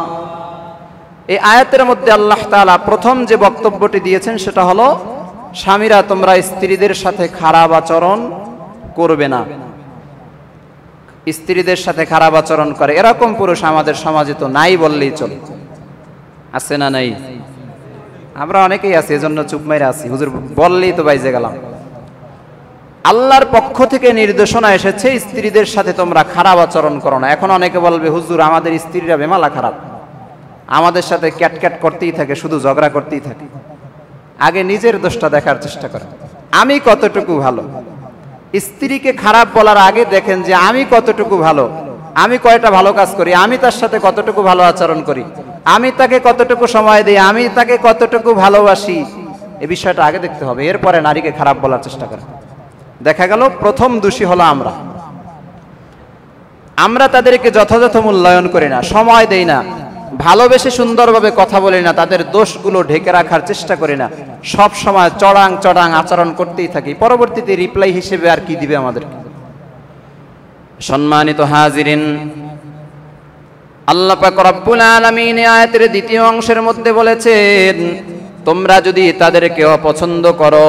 এই আয়াতের মধ্যে আল্লাহ তাআলা প্রথম যে বক্তব্যটি দিয়েছেন সেটা হলো, স্বামীরা তোমরা স্ত্রীদের সাথে খারাপ আচরণ করবে না। স্ত্রীদের সাথে খারাপ আচরণ করে এরকম পুরুষ আমাদের সমাজে তো নাই বললেই চলে। আছে না নাই? আমরা অনেকেই আছি, এজন্য চুপ মেরে আছি, হুজুর বললেই তো বাইজে গেলাম। আল্লাহর পক্ষ থেকে নির্দেশনা এসেছে স্ত্রীদের সাথে তোমরা খারাপ আচরণ করো না। এখন অনেকে বলবে, হুজুর আমাদের স্ত্রীরা বেমালা খারাপ, আমাদের সাথে ক্যাটক্যাট করতেই থাকে, শুধু ঝগড়া করতেই থাকে। আগে নিজের দোষটা দেখার চেষ্টা করেন, আমি কতটুকু ভালো। স্ত্রীকে খারাপ বলার আগে দেখেন যে আমি কতটুকু ভালো, আমি কয়টা ভালো কাজ করি, আমি তার সাথে কতটুকু ভালো আচরণ করি, আমি তাকে কতটুকু সময় দিই, আমি তাকে কতটুকু ভালোবাসি। এই বিষয়টা আগে দেখতে হবে, এরপরে নারীকে খারাপ বলার চেষ্টা করেন। দেখা গেল প্রথম দোষী হলো আমরা তাদেরকে যথাযথ মূল্যায়ন করি না, সময় দেই না, ভালোবেসে সুন্দরভাবে কথা বলি না, তাদের দোষগুলো ঢেকে রাখার চেষ্টা করি না, সব সময় চড়াং চড়াং আচরণ করতেই থাকি। পরবর্তীতে রিপ্লাই হিসেবে আর কি দিবে আমাদেরকে? সম্মানিত হাজিরিন, আল্লাহ পাক রব্বুল আলামিন আয়াতের দ্বিতীয় অংশের মধ্যে বলেছেন, তোমরা যদি তাদেরকে অপছন্দ করো,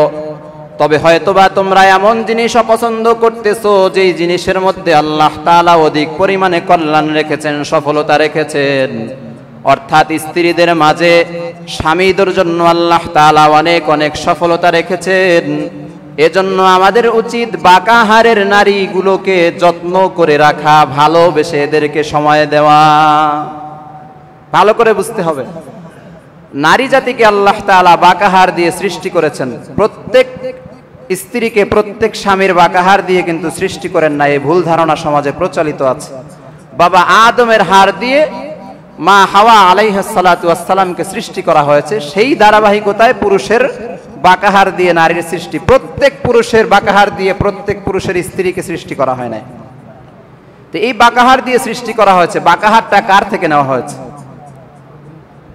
তবে হয়তোবা তোমরা এমন জিনিস অপছন্দ করতেছো যেই জিনিসের মধ্যে আল্লাহ তাআলা অধিক পরিমাণে কল্যাণ রেখেছেন, সফলতা রেখেছেন। অর্থাৎ স্ত্রীদের মাঝে স্বামীদের জন্য আল্লাহ তাআলা অনেক অনেক সফলতা রেখেছেন। এজন্য আমাদের উচিত বাঁকাহারের নারীগুলোকে যত্ন করে রাখা, ভালোবেসে এদেরকে সময় দেওয়া। ভালো করে বুঝতে হবে, নারী জাতিকে আল্লাহ তাআলা বাঁকাহার দিয়ে সৃষ্টি করেছেন। প্রত্যেক স্ত্রীকে প্রত্যেক স্বামীর বাঁকাহার দিয়ে কিন্তু সৃষ্টি করেন না, এই ভুল ধারণা সমাজে প্রচলিত আছে। বাবা আদমের হাড় দিয়ে মা হাওয়া আলাইহিস সালাতু ওয়াস সালামকে সৃষ্টি করা হয়েছে। সেই ধারাবাহিকতায় পুরুষের বাঁকাহার দিয়ে নারীর সৃষ্টি। প্রত্যেক পুরুষের বাঁকাহার দিয়ে প্রত্যেক পুরুষের স্ত্রীকে সৃষ্টি করা হয় না। তো এই বাঁকাহার দিয়ে সৃষ্টি করা হয়েছে, বাঁকাহারটা কার থেকে নেওয়া হয়েছে?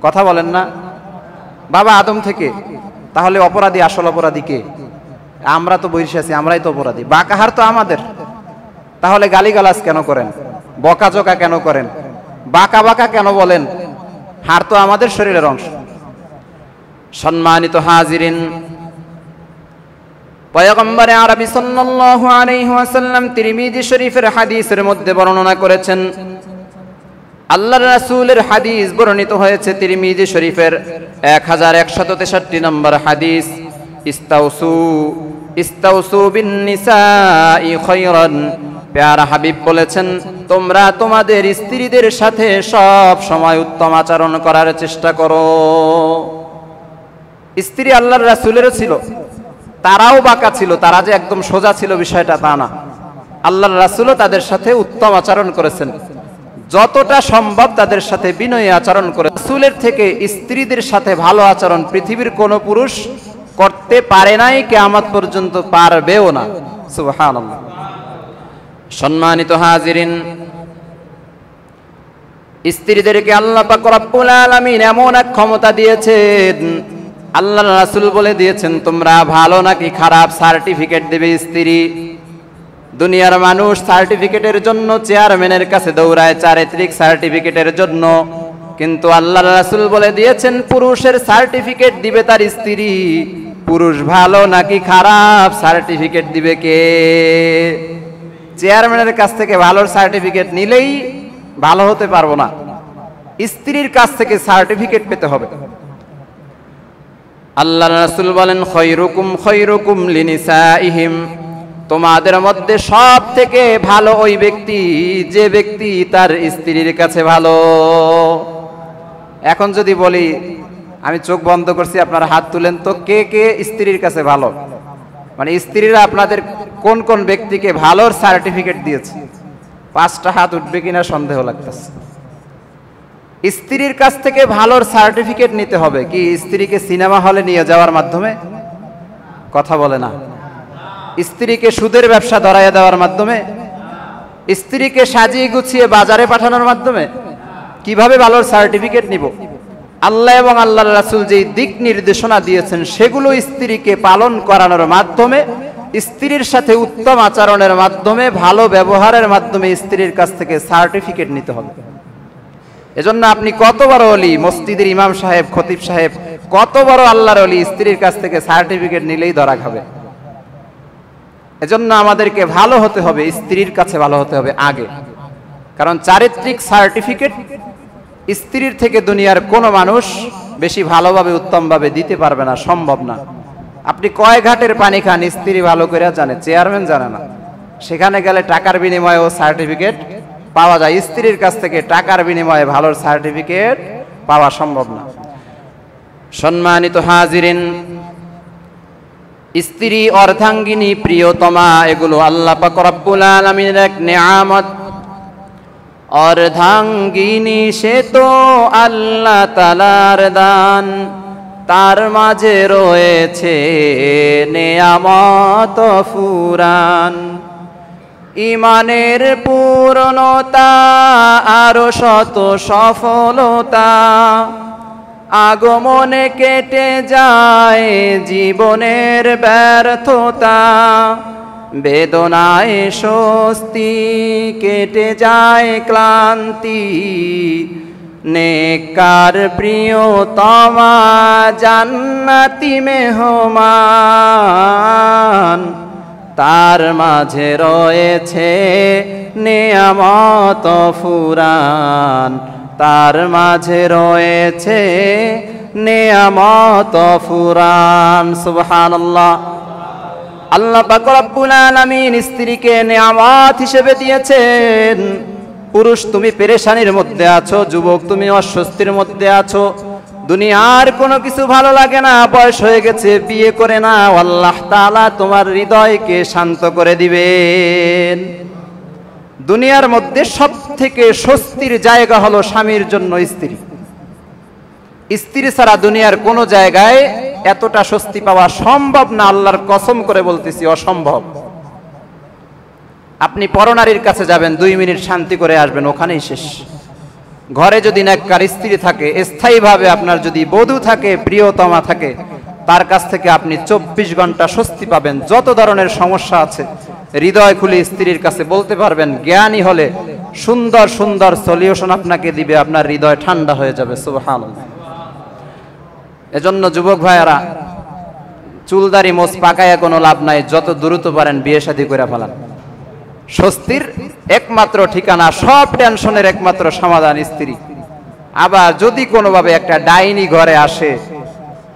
কথা বলেন না? বাবা আদম থেকে। তাহলে অপরাধী, আসল অপরাধী কে? আমরা তো বসে আছি, আমরাই তো অপরাধী। বাঁকাহার তো আমাদের। তাহলে গালিগালাজ কেন করেন? বকাঝকা কেন করেন? বাঁকা বাঁকা কেন বলেন? হাড় তো আমাদের শরীরের অংশ। সম্মানিত হাজিরিন, পয়গম্বরে আরবি সাল্লাল্লাহু আলাইহি ওয়াসাল্লাম তিরমিজি শরীফের হাদিসের মধ্যে বর্ণনা করেছেন, আল্লাহর রাসূলের হাদিস বর্ণিত হয়েছে তিরমিজি শরীফের 1163 নম্বর হাদিস, ইস্তাউসু বিন নিসাই খায়রান। প্যারা হাবিব বলেছেন, তোমরা তোমাদের স্ত্রীদের সাথে সব সময় উত্তম আচরণ করার চেষ্টা করো। স্ত্রী আল্লাহর রাসূলেরও ছিল, তারাও বাঁকা ছিল, তারা যে একদম সোজা ছিল বিষয়টা তা না। আল্লাহর রাসূলও তাদের সাথে উত্তম আচরণ করেছেন, যতটা সম্ভব তাদের সাথে বিনয়ী আচরণ করে। রাসূলের থেকে স্ত্রীদের সাথে ভালো আচরণ পৃথিবীর কোনো পুরুষ করতে পারে নাই, কিয়ামত পর্যন্ত পারবেও না। সুবহানাল্লাহ। সম্মানিত হাজিরিন, স্ত্রীদেরকে আল্লাহ পাক রব্বুল আলামিন এমন এক ক্ষমতা দিয়েছেন, আল্লাহর রাসূল বলে দিয়েছেন তোমরা ভালো নাকি খারাপ সার্টিফিকেট দেবে স্ত্রী। দুনিয়ার মানুষ সার্টিফিকেটের জন্য চেয়ারম্যানের কাছে দৌড়ায়, চারিত্রিক সার্টিফিকেটের জন্য, কিন্তু আল্লাহর রাসূল বলে দিয়েছেন পুরুষের সার্টিফিকেট দিবে তার স্ত্রী। পুরুষ ভালো নাকি খারাপ সার্টিফিকেট দিবে কে? চেয়ারম্যানের কাছ থেকে ভালোর সার্টিফিকেট নিলেই ভালো হতে পারবো না, স্ত্রীর কাছ থেকে সার্টিফিকেট পেতে হবে। আল্লাহর রাসূল বলেন খয়রুকুম খয়রুকুম লিনিসাইহিম, তোমাদের মধ্যে সব থেকে ভালো ওই ব্যক্তি যে ব্যক্তি তার স্ত্রীর কাছে ভালো। এখন যদি বলি, আমি চোখ বন্ধ করছি, আপনারা হাত তুলেন তো, কে কে স্ত্রীর কাছে ভালো? মানে স্ত্রীরা আপনাদের কোন কোন ব্যক্তিকে ভালোর সার্টিফিকেট দিয়েছে? 5টা হাত উঠবে কিনা সন্দেহ লাগতেছে। স্ত্রীর কাছ থেকে ভালোর সার্টিফিকেট নিতে হবে কি স্ত্রীকে সিনেমা হলে নিয়ে যাওয়ার মাধ্যমে? কথা বলে না। স্ত্রীকে সুদের ব্যবসা ধরাইয়া দেওয়ার মাধ্যমে? স্ত্রীকে সাজিয়ে গুছিয়ে বাজারে পাঠানোর মাধ্যমে? কিভাবে ভালোর সার্টিফিকেট নিব? আল্লাহ এবং আল্লাহর রাসূল যেই দিক নির্দেশনা দিয়েছেন সেগুলো স্ত্রীকে পালন করানোর মাধ্যমে, স্ত্রীর সাথে উত্তম আচরণের মাধ্যমে, ভালো ব্যবহারের মাধ্যমে স্ত্রীর কাছ থেকে সার্টিফিকেট নিতে হবে। এজন্য আপনি কত বড় ওলি, মসজিদের ইমাম সাহেব, খতিব সাহেব, কত বড় আল্লাহর ওলি, স্ত্রীর কাছ থেকে সার্টিফিকেট নিলেই ধরা খাবে। এজন্য আমাদেরকে ভালো হতে হবে, স্ত্রীর কাছে ভালো হতে হবে আগে। কারণ চারিত্রিক সার্টিফিকেট স্ত্রীর থেকে দুনিয়ার কোনো মানুষ বেশি ভালোভাবে উত্তমভাবে দিতে পারবে না, সম্ভব না। আপনি কয় ঘাটের পানি খান স্ত্রী ভালো করে জানে, চেয়ারম্যান জানে না। সেখানে গেলে টাকার বিনিময়েও সার্টিফিকেট পাওয়া যায়, স্ত্রীর কাছ থেকে টাকার বিনিময়ে ভালোর সার্টিফিকেট পাওয়া সম্ভব না। সম্মানিত হাজিরিন, স্ত্রী, অর্ধাঙ্গিনী, প্রিয়তমা, এগুলো আল্লাহ পাক রব্বুল আলামিনের এক নেয়ামত। অর্ধাঙ্গিনী সে তো আল্লাহ তাআলার দান, তার মাঝে রয়েছে নেয়ামত ফুরান। ঈমানের পূর্ণতা আরো শত সফলতা, আগমনে কেটে যায় জীবনের ব্যর্থতা। বেদনায় স্বস্তি, কেটে যায় ক্লান্তি। নেককার প্রিয়তমা জান্নাতি মেহমান, তার মাঝে রয়েছে নেয়ামত ফুরান, তার মাঝে রয়েছে নেয়ামত ফুরান। সুবহানাল্লাহ। আল্লাহ পাক রব্বুল আলামিন স্ত্রীকে নেয়ামত হিসেবে দিয়েছেন। পুরুষ, তুমি পেরেশানির মধ্যে আছো, যুবক তুমি অস্বস্তির মধ্যে আছো, দুনিয়ার কোনো কিছু ভালো লাগে না, বয়স হয়ে গেছে, বিয়ে করে না, আল্লাহ তাআলা তোমার হৃদয়কে শান্ত করে দিবেন। দুনিয়ার মধ্যে সবথেকে স্বস্তির জায়গা হলো স্বামীর জন্য স্ত্রী। স্ত্রী ছাড়া দুনিয়ার কোনো জায়গায় এতটা স্বস্তি পাওয়া সম্ভব না, আল্লাহর কসম করে বলতেছি, অসম্ভব। আপনি পরনারীর কাছে যাবেন, 2 মিনিট শান্তি করে আসবেন, ওখানেই শেষ। ঘরে যদি নেককার স্ত্রী থাকে, স্থায়ীভাবে আপনার যদি বধূ থাকে, প্রিয়তমা থাকে, তার কাছ থেকে আপনি 24 ঘন্টা স্বস্তি পাবেন। যত ধরনের সমস্যা আছে হৃদয় খুলে স্ত্রীর কাছে বলতে পারবেন। জ্ঞানী হলে সুন্দর সুন্দর সলিউশন আপনাকে দিবে, আপনার হৃদয় ঠান্ডা হয়ে যাবে। সুবহানাল্লাহ। এজন্য যুবক ভাইয়েরা, চুলদারি মোছ পাকায় কোনো লাভ নাই, যত দ্রুত পারেন বিয়ে শাদী করে ফেলান। স্বস্তির একমাত্র ঠিকানা, সব টেনশনের একমাত্র সমাধান স্ত্রী। আবার যদি কোনোভাবে একটা ডাইনি ঘরে আসে,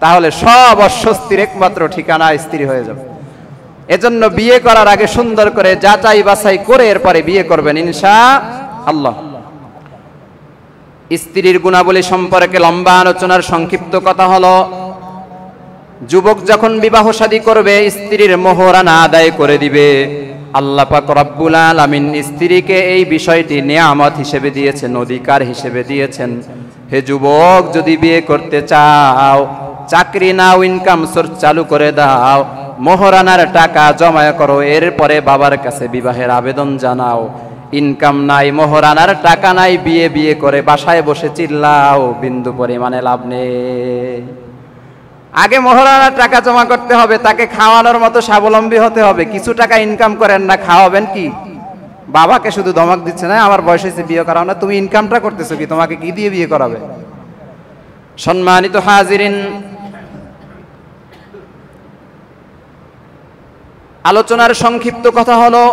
তাহলে সব অস্বস্তির একমাত্র ঠিকানা স্ত্রী হয়ে যাবে। এজন্য বিয়ে করার আগে সুন্দর করে যাচাই বাছাই করে এরপরে বিয়ে করবেন ইনশাআল্লাহ। স্ত্রীর গুণাবলী সম্পর্কে লম্বা আলোচনার সংক্ষিপ্ত কথা হলো, যুবক যখন বিবাহ শাদী করবে স্ত্রীর মোহরানা আদায় করে দিবে। আল্লাহ পাক রব্বুল আলামিন স্ত্রীকে এই বিষয়টি নিয়ামত হিসেবে দিয়েছেন, অধিকার হিসেবে দিয়েছেন। হে যুবক, যদি বিয়ে করতে চাও, চাকরি নাও, ইনকাম সোর্স চালু করে দাও, মোহরানার টাকা জমা করো, এরপরে বাবার কাছে বিবাহের আবেদন জানাও। ইনকাম নাই, মোহরানার টাকা নাই, বিয়ে বিয়ে করে বাসায় বসে চিল্লাও, বিন্দু পরিমাণে লাভ নেই। আগে মোহরানার টাকা জমা করতে হবে, তাকে খাওয়ানোর মতো স্বাবলম্বী হতে হবে। কিছু টাকা ইনকাম করেন না, খাওয়াবেন কি? বাবাকে শুধু ধমক দিচ্ছে না, আমার বয়স হয়েছে বিয়ে করাও না, তুমি ইনকামটা করতেছো কি? তোমাকে কি দিয়ে বিয়ে করাবে? সম্মানিত হাজিরিন, আলোচনার সংক্ষিপ্ত কথা হলো,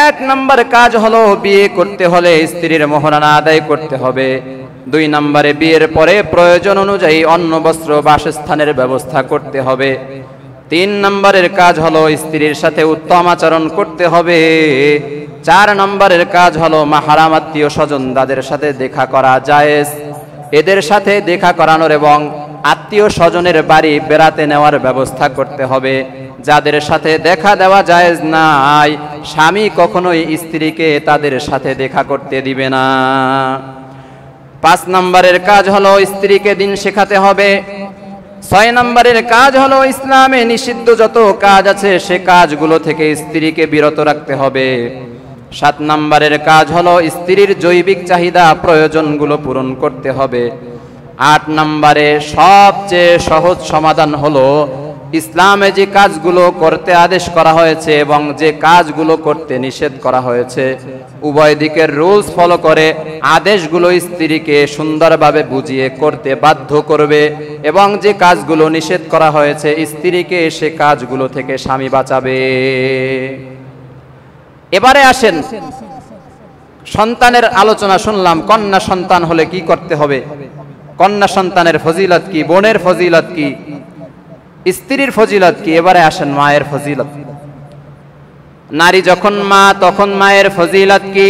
এক নম্বর কাজ হলো বিয়ে করতে হলে স্ত্রীর মোহরানা আদায় করতে হবে। দুই নম্বরে বিয়ের পরে প্রয়োজন অনুযায়ী অন্ন বস্ত্র বাসস্থানের ব্যবস্থা করতে হবে। তিন নম্বরের কাজ হলো স্ত্রীর সাথে উত্তম আচরণ করতে হবে। চার নম্বরের কাজ হলো মাহরাম আত্মীয় স্বজন যাদের সাথে দেখা করা জায়েজ, এদের সাথে দেখা করানোর এবং আত্মীয় স্বজনের বাড়ি বেড়াতে নেওয়ার ব্যবস্থা করতে হবে। যাদের সাথে দেখা দেওয়া জায়েজ নাই, স্বামী কখনোই স্ত্রীকে তাদের সাথে দেখা করতে দিবে না। পাঁচ নম্বরের কাজ হলো স্ত্রীকে দিন শেখাতে হবে। ছয় নম্বরের কাজ হলো ইসলামে নিষিদ্ধ যত কাজ আছে সে কাজগুলো থেকে স্ত্রীকে বিরত রাখতে হবে। সাত নম্বরের কাজ হলো স্ত্রীর জৈবিক চাহিদা প্রয়োজনগুলো পূরণ করতে হবে। আট নম্বরে সবচেয়ে সহজ সমাধান হলো ইসলামে যে কাজগুলো করতে আদেশ করা হয়েছে এবং যে কাজগুলো করতে নিষেধ করা হয়েছে উভয় দিকের রুলস ফলো করে আদেশগুলো স্ত্রীকে সুন্দরভাবে বুঝিয়ে করতে বাধ্য করবে এবং যে কাজগুলো নিষেধ করা হয়েছে স্ত্রীকে সে কাজগুলো থেকে স্বামী বাঁচাবে। এবারে আসেন, সন্তানের আলোচনা শুনলাম, কন্যা সন্তান হলে কি করতে হবে, কন্যা সন্তানের ফজিলত কি, বোনের ফজিলত কি, স্ত্রীর ফজিলত কি। এবারে আসেন মায়ের ফজিলত। নারী যখন মা তখন মায়ের ফজিলত কি?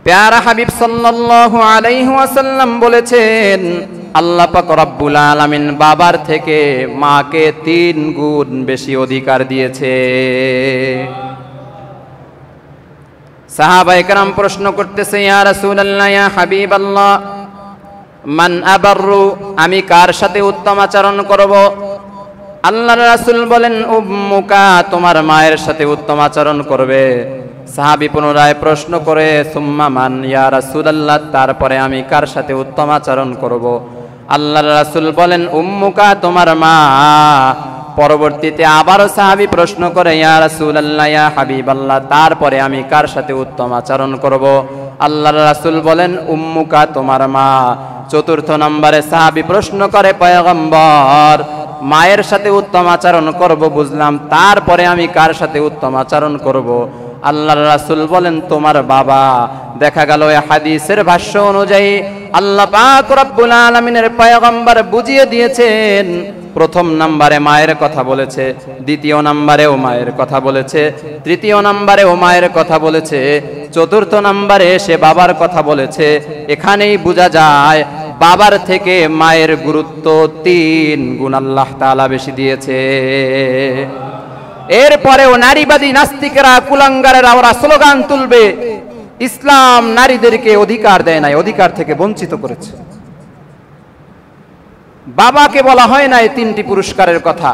প্যারা হাবিব সাল্লাল্লাহু আলাইহি ওয়াসাল্লাম বলেছেন, আল্লাহ পাক রব্বুল আলামিন বাবার থেকে মাকে 3 গুণ বেশি অধিকার দিয়েছে। সাহাবায়ে কেরাম প্রশ্ন করতেছে, ইয়া রাসূলুল্লাহ, ইয়া হাবিবাল্লাহ, মান আবাররু, আমি কার সাথে উত্তম আচরণ করব? আল্লাহর রাসূল বলেন, উম্মুকা, তোমার মায়ের সাথে উত্তম আচরণ করবে। সাহাবী পুনরায় প্রশ্ন করে, সুম্মা মান ইয়া রাসূলুল্লাহ, তারপরে আমি কার সাথে উত্তম আচরণ করব? আল্লাহর রাসূল বলেন, উম্মুকা, তোমার মা। পরবর্তীতে আবারও সাহাবী প্রশ্ন করে, ইয়া রাসূলুল্লাহ, ইয়া হাবিবাল্লাহ, তারপরে আমি কার সাথে উত্তম আচরণ করব? আল্লাহর রাসূল বলেন, উম্মুকা, তোমার মা। চতুর্থ নম্বরে সাহাবী প্রশ্ন করে, পয়গম্বর, মায়ের সাথে উত্তম আচরণ করব বুঝলাম, তারপরে আমি কার সাথে উত্তম আচরণ করব? আল্লাহর রাসূল বলেন, তোমার বাবা। দেখা গেল এই হাদিসের ভাষ্য অনুযায়ী আল্লাহ পাক রব্বুল আলামিনের পয়গম্বর বুঝিয়ে দিয়েছেন, প্রথম নম্বরে মায়ের কথা বলেছে, দ্বিতীয় নম্বরেও মায়ের কথা বলেছে, তৃতীয় নম্বরেও মায়ের কথা বলেছে, চতুর্থ নম্বরে সে বাবার কথা বলেছে। এখানেই বোঝা যায় বাবার থেকে মায়ের গুরুত্ব 3 গুণ আল্লাহ তাআলা বেশি দিয়েছে। এরপরেও নারীবাদী নাস্তিকেরা, কুলাঙ্গারেরা ওরা স্লোগান তুলবে, ইসলাম নারীদেরকে অধিকার দেয় নাই, অধিকার থেকে বঞ্চিত করেছে। বাবাকে বলা হয় নাই 3টি পুরস্কারের কথা,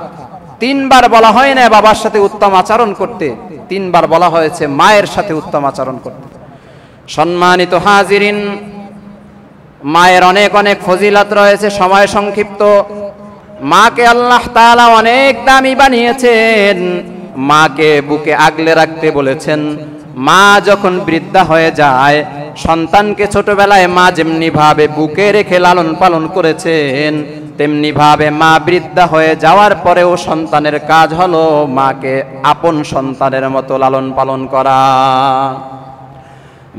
3 বার বলা হয় না বাবার সাথে উত্তম আচরণ করতে, 3 বার বলা হয়েছে মায়ের সাথে উত্তম আচরণ করতে। সম্মানিত হাজিরিন, মায়ের অনেক অনেক ফজিলত রয়েছে, সময় সংক্ষিপ্ত। মাকে আল্লাহ তাআলা অনেক দামি বানিয়েছেন, মাকে বুকে আগলে রাখতে বলেছেন। মা যখন বৃদ্ধা হয়ে যায়, সন্তানকে ছোটবেলায় মা যেমনি ভাবে বুকে রেখে লালন পালন করেছেন, তেমনি ভাবে মা বৃদ্ধা হয়ে যাওয়ার পরেও সন্তানের কাজ হলো মাকে আপন সন্তানের মতো লালন পালন করা।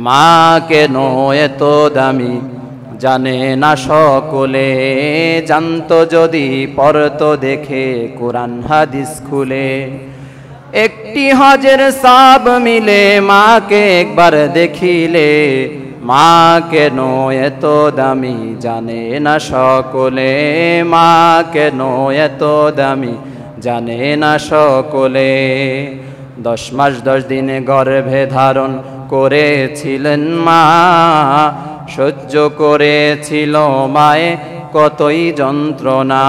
মা কেন এত দামি জানে না সকলে, জানতো যদি পড়তো দেখে কোরআন হাদিস খুলে। একটি হজের সব মিলে মাকে একবার দেখিলে, মা কেন এত দামি জানে না সকলে, মা কেন এত দামি জানে না সকলে। 10 মাস 10 দিনে গর্ভে ধারণ করেছিলেন মা, সহ্য করেছিল মায়ে কতই যন্ত্রণা।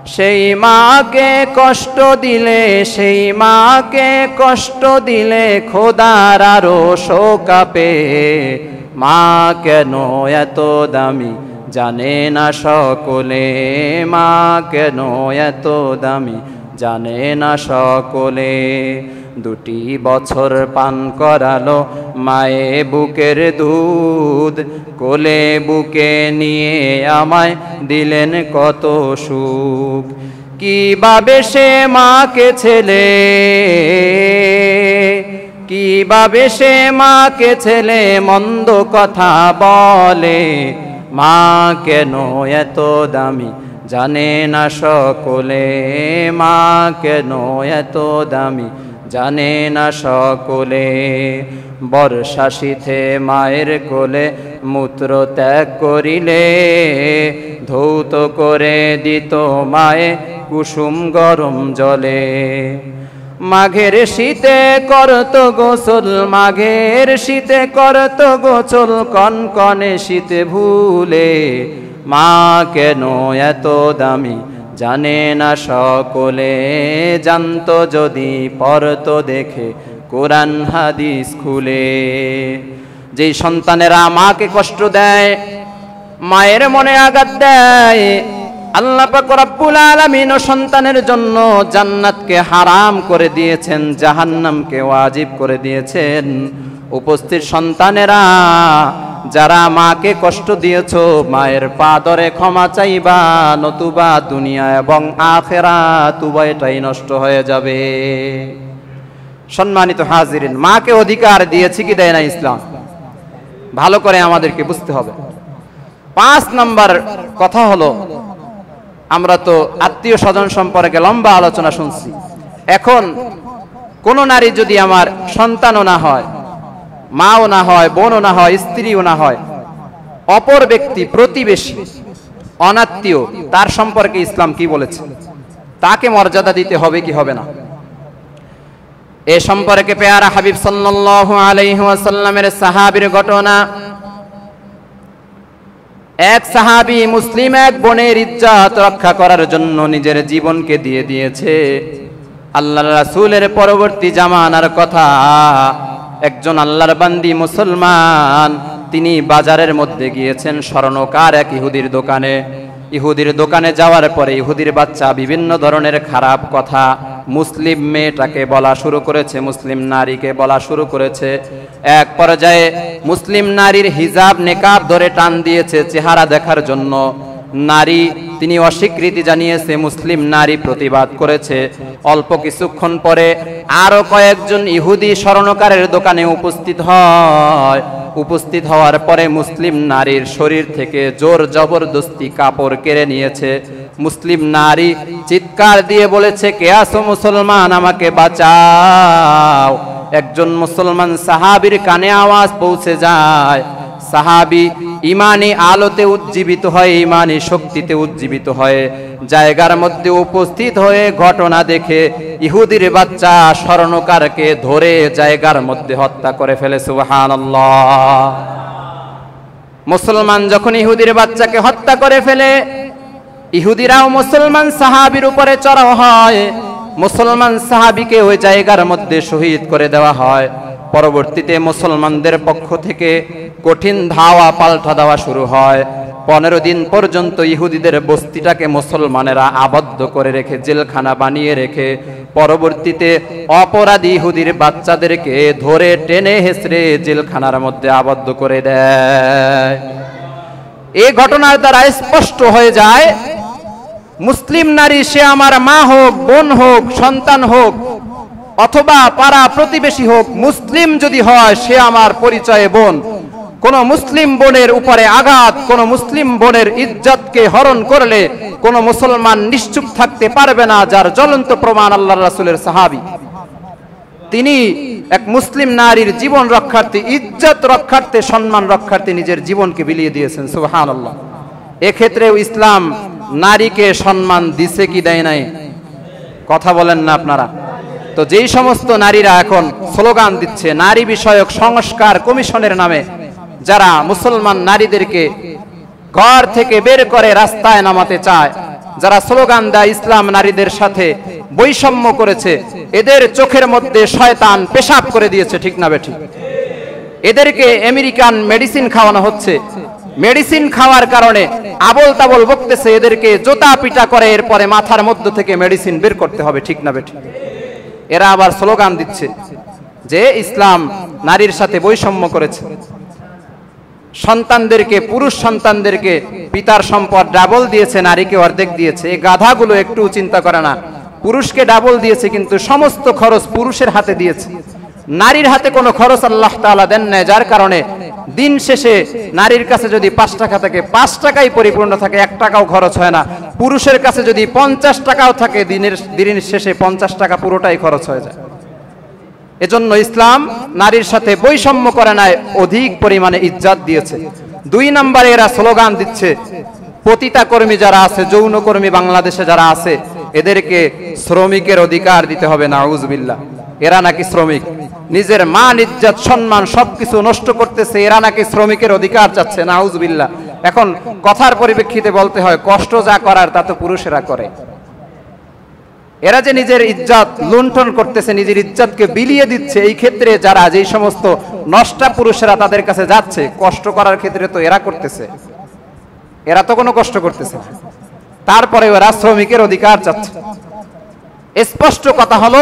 সেই মাকে কষ্ট দিলে, সেই মাকে কষ্ট দিলে খোদার আরো শোকাপে। মা কেন এত দামি জানে না সকলে, মা কেন এত দামি জানে না সকলে। 2 বছর পান করালো মায়ে বুকের দুধ, কোলে বুকে নিয়ে আমায় দিলেন কত সুখ। কিভাবে সে মাকে ছেলে, কিভাবে সে মাকে ছেলে মন্দ কথা বলে। মা কেন এত দামি জানে না সকলে, মা কেন এত দামি জানে না সকলে। বর্ষা শীতে মায়ের কোলে মূত্র ত্যাগ করিলে, ধৌত করে দিত মায়ে কুসুম গরম জলে। মাঘের শীতে করত গোসল, মাঘের শীতে করত গোসল, কনকনে শীতে ভুলে। মা কেন এত দামি জানে না সকলে, জানতো যদি পড়তো দেখে কোরআন হাদিস খুলে। যেই সন্তানেরা মাকে কষ্ট দেয়, মায়ের মনে আঘাত দেয়, আল্লাহ পাক রব্বুল আলামিন ও সন্তানের জন্য জান্নাতকে হারাম করে দিয়েছেন, জাহান্নামকে ওয়াজিব করে দিয়েছেন। উপস্থিত সন্তানেরা, যারা মাকে কষ্ট দিয়েছো, মায়ের পা ধরে ক্ষমা চাইবা, নতুবা দুনিয়া এবং আখিরাত উভয়টাই নষ্ট হয়ে যাবে। সম্মানিত হাজিরিন, মাকে অধিকার দিয়েছে কি দেয় না ইসলাম? ভালো করে আমাদেরকে বুঝতে হবে। 5 নম্বর কথা হলো, আমরা তো আত্মীয় স্বজন সম্পর্কে লম্বা আলোচনা শুনছি। এখন কোন নারী যদি আমার সন্তানও না হয়, মাও না হয়, বোনও না হয়, স্ত্রীও না হয়, অপর ব্যক্তি, প্রতিবেশী, অনাত্মীয়, তার সম্পর্কে ইসলাম কি বলেছে? তাকে মর্যাদা দিতে হবে কি হবে না? এ সম্পর্কে পেয়ারা হাবিব সাল্লাল্লাহু আলাইহি ওয়াসাল্লামের সাহাবীর ঘটনা। এক সাহাবী মুসলিম এক বোনের ইজ্জত রক্ষা করার জন্য নিজের জীবনকে দিয়ে দিয়েছে। আল্লাহর রাসূলের পরবর্তী জামানার কথা, একজন আল্লাহর বান্দি মুসলমান, তিনি বাজারের মধ্যে গিয়েছেন স্বর্ণকার এক ইহুদির দোকানে। ইহুদির দোকানে যাওয়ার পরে ইহুদির বাচ্চা বিভিন্ন ধরনের খারাপ কথা মুসলিম মেয়েটাকে বলা শুরু করেছে, মুসলিম নারীকে বলা শুরু করেছে। এক পর্যায়ে মুসলিম নারীর হিজাব নেকাব ধরে টান দিয়েছে চেহারা দেখার জন্য। নারী তিনি অস্বীকৃতি জানিয়েছে, মুসলিম নারী প্রতিবাদ করেছে। অল্প কিছুক্ষণ পরে আরো কয়েকজন ইহুদি স্বর্ণকারের দোকানে উপস্থিত হয়। উপস্থিত হওয়ার পরে মুসলিম নারীর শরীর থেকে জোর জবরদস্তি কাপড় কেড়ে নিয়েছে। মুসলিম নারী চিৎকার দিয়ে বলেছে, কে আছো মুসলমান, আমাকে বাঁচাও। একজন মুসলমান সাহাবীর কানে আওয়াজ পৌঁছে যায়। সাহাবী ইমানি আলোতে উজ্জীবিত হয়, ইমানি শক্তিতে উজ্জীবিত হয়। জায়গার মধ্যে উপস্থিত হয়ে ঘটনা দেখে ইহুদির বাচ্চা স্বর্ণকারকে ধরে জায়গার মধ্যে হত্যা করে ফেলে। সুবহানাল্লাহ। মুসলমান যখন ইহুদির বাচ্চাকে হত্যা করে ফেলে, ইহুদিরাও মুসলমান সাহাবীর উপরে চড়াও হয়। মুসলমান সাহাবীকে ওই জায়গার মধ্যে শহীদ করে দেওয়া হয়। পরবর্তীতে মুসলমানদের পক্ষ থেকে কঠিন ধাওয়া পাল্টা দেওয়া শুরু হয়। 15 দিন পর্যন্ত ইহুদিদের বস্তিটাকে মুসলমানেরা আবদ্ধ করে রেখে, জেলখানা বানিয়ে রেখে, পরবর্তীতে অপরাধী ইহুদির বাচ্চাদেরকে ধরে টেনে হেঁচড়ে জেলখানার মধ্যে আবদ্ধ করে দেয়। এই ঘটনার দ্বারা স্পষ্ট হয়ে যায়, মুসলিম নারী, সে আমার মা হোক, বোন হোক, সন্তান হোক, অথবা পাড়া প্রতিবেশী হোক, মুসলিম যদি হয় সে আমার পরিচয়ে বোন। কোন মুসলিম বোনের উপরে আঘাত, কোন মুসলিম বোনের ইজ্জতকে হরণ করলে কোন মুসলমান নিশ্চুপ থাকতে পারবে না। যার জ্বলন্ত প্রমাণ আল্লাহর রাসূলের সাহাবী, তিনি এক মুসলিম নারীর জীবন রক্ষার্থে, ইজ্জত রক্ষার্থে, সম্মান রক্ষার্থে নিজের জীবনকে বিলিয়ে দিয়েছেন। সুবহানাল্লাহ। এক্ষেত্রেও ইসলাম নারীকে সম্মান দিছে কি দেয় নাই? কথা বলেন না আপনারা? তো যেই সমস্ত নারীরা এখন স্লোগান দিচ্ছে নারী বিষয়ক সংস্কার কমিশনের নামে, যারা মুসলমান নারীদেরকে ঘর থেকে বের করে রাস্তায় নামাতে চায়, যারা স্লোগান দেয় ইসলাম নারীদের সাথে বৈষম্য করেছে, এদের চোখের মধ্যে শয়তান পেশাব করে দিয়েছে, ঠিক না বেঠিক? এদেরকে আমেরিকান মেডিসিন খাওয়ানো হচ্ছে, মেডিসিন খাওয়ার কারণে আবল তাবল বকতেছে, এদেরকে জোতা পিটা করে এরপরে মাথার মধ্য থেকে মেডিসিন বের করতে হবে, ঠিক না বেঠিক? এরা আবার স্লোগান দিচ্ছে যে ইসলাম নারীর সাথে বৈষম্য করেছে, সন্তানদেরকে, পুরুষ সন্তানদেরকে পিতার সম্পদ ডাবল দিয়েছে, নারীকে অর্ধেক দিয়েছে। এই গাধাগুলো একটু চিন্তা করে না, পুরুষকে ডাবল দিয়েছে কিন্তু সমস্ত খরচ পুরুষের হাতে দিয়েছে, নারীর হাতে কোনো খরচ আল্লাহ তাআলা দেন নাই। যার কারণে দিন শেষে নারীর কাছে যদি 5 টাকা থাকে 5 টাকাই পরিপূর্ণ থাকে, 1 টাকাও খরচ হয় না। পুরুষের কাছে যদি 50 টাকাও থাকে দিনের শেষে 50 টাকা পুরোটাই খরচ হয়ে যায়। এজন্য ইসলাম নারীর সাথে বৈষম্য করে নাই, অধিক পরিমাণে ইজ্জত দিয়েছে। 2 নম্বরে এরা স্লোগান দিচ্ছে পতিতা কর্মী যারা আছে, যৌনকর্মী বাংলাদেশে যারা আছে, এদেরকে শ্রমিকের অধিকার দিতে হবে। নাউজুবিল্লাহ, এরা নাকি শ্রমিক, নিজের মান ইজ্জত সম্মান সবকিছু নষ্ট করতেছে, এরা নাকি শ্রমিকের অধিকার চাচ্ছে। নাউজুবিল্লাহ। এখন কথার পরিপ্রেক্ষিতে বলতে হয়, কষ্ট যা করার তা তো পুরুষেরা করে। এরা যে নিজের ইজ্জত লুণ্ঠন করতেছে, নিজের ইজ্জতকে বিলিয়ে দিচ্ছে, এই ক্ষেত্রে যারা যেই সমস্ত নষ্টা পুরুষেরা তাদের কাছে যাচ্ছে, কষ্ট করার ক্ষেত্রে তো এরা করতেছে, এরা তো কোনো কষ্ট করতেছে না, তারপরে এরা শ্রমিকের অধিকার চাচ্ছে। স্পষ্ট কথা হলো,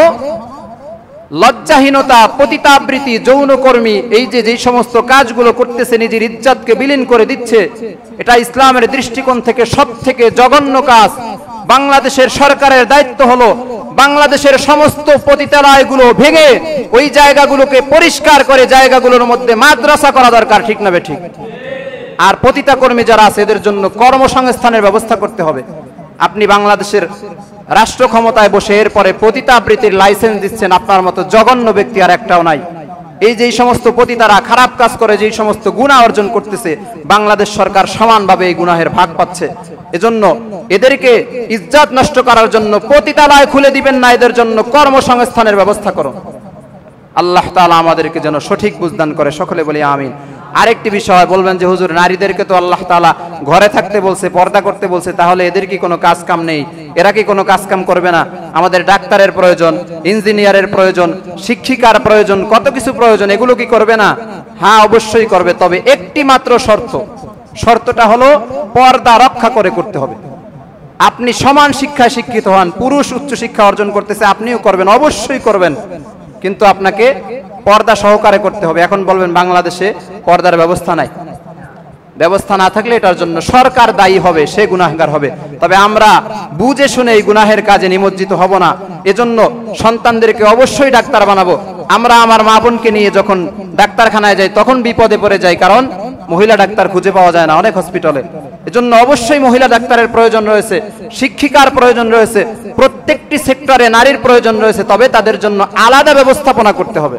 লজ্জাহীনতা, পতিতাবৃত্তি, যৌনকর্মী, এই যে যেই সমস্ত কাজগুলো করতেছে, নিজের ইজ্জতকে বিলীন করে দিচ্ছে, এটা ইসলামের দৃষ্টিকোণ থেকে সবথেকে জঘন্য কাজ। বাংলাদেশের সরকারের দায়িত্ব হলো বাংলাদেশের সমস্ত পতিতালয়গুলো ভেঙে ওই জায়গাগুলোকে পরিষ্কার করে জায়গাগুলোর মধ্যে মাদ্রাসা করা দরকার, ঠিক না বেঠিক? আর পতিতা কর্মী যারা আছে এদের জন্য কর্মসংস্থানের ব্যবস্থা করতে হবে। আপনি বাংলাদেশের রাষ্ট্র ক্ষমতায় বসে এরপরে পতিতাবৃত্তির লাইসেন্স দিচ্ছেন, আপনার মতো জঘন্য ব্যক্তি আর একটাও নাই। এই যে সমস্ত পতিতারা খারাপ কাজ করে, যেই সমস্ত গুনাহ অর্জন করতেছে, বাংলাদেশ সরকার সমানভাবে এই গুনাহের ভাগ পাচ্ছে। এজন্য এদেরকে ইজ্জত নষ্ট করার জন্য পতিতালয় খুলে দিবেন না, এদের জন্য কর্মসংস্থানের ব্যবস্থা করো। আল্লাহ তাআলা আমাদেরকে যেন সঠিক বুঝদান করে, সকলে বলি আমিন। আরেকটি বিষয় বলবেন যে হুজুর, নারীদেরকে তো আল্লাহ তাআলা ঘরে থাকতে বলছে, পর্দা করতে বলছে, তাহলে এদের কি কোনো কাজ কাম নেই? এরা কি কোনো কাজ কাম করবে না? আমাদের ডাক্তারের প্রয়োজন, ইঞ্জিনিয়ারের প্রয়োজন, শিক্ষিকার প্রয়োজন, কত কিছু প্রয়োজন, এগুলো কি করবে না? হ্যাঁ, অবশ্যই করবে, তবে একটি মাত্র শর্ত। শর্তটা হলো পর্দা রক্ষা করে করতে হবে। আপনি সমান শিক্ষায় শিক্ষিত হন, পুরুষ উচ্চ শিক্ষা অর্জন করতেছে, আপনিও করবেন, অবশ্যই করবেন, কিন্তু আপনাকে পর্দা সহকারে করতে হবে। এখন বলবেন বাংলাদেশে পর্দার ব্যবস্থা নাই, ব্যবস্থা না থাকলে এটার জন্য সরকার দায়ী হবে, সে গুনাহগার হবে। তবে আমরা বুঝে শুনে এই গুনাহের কাজে নিমজ্জিত হব না। এজন্য সন্তানদেরকে অবশ্যই ডাক্তার বানাবো। আমরা আমার মা বোনকে নিয়ে যখন ডাক্তারখানায় যাই তখন বিপদে পড়ে যাই, কারণ মহিলা ডাক্তার খুঁজে পাওয়া যায় না অনেক হসপিটালে। এজন্য অবশ্যই মহিলা ডাক্তারের প্রয়োজন রয়েছে, শিক্ষিকার প্রয়োজন রয়েছে, প্রত্যেকটি সেক্টরে নারীর প্রয়োজন রয়েছে, তবে তাদের জন্য আলাদা ব্যবস্থাপনা করতে হবে।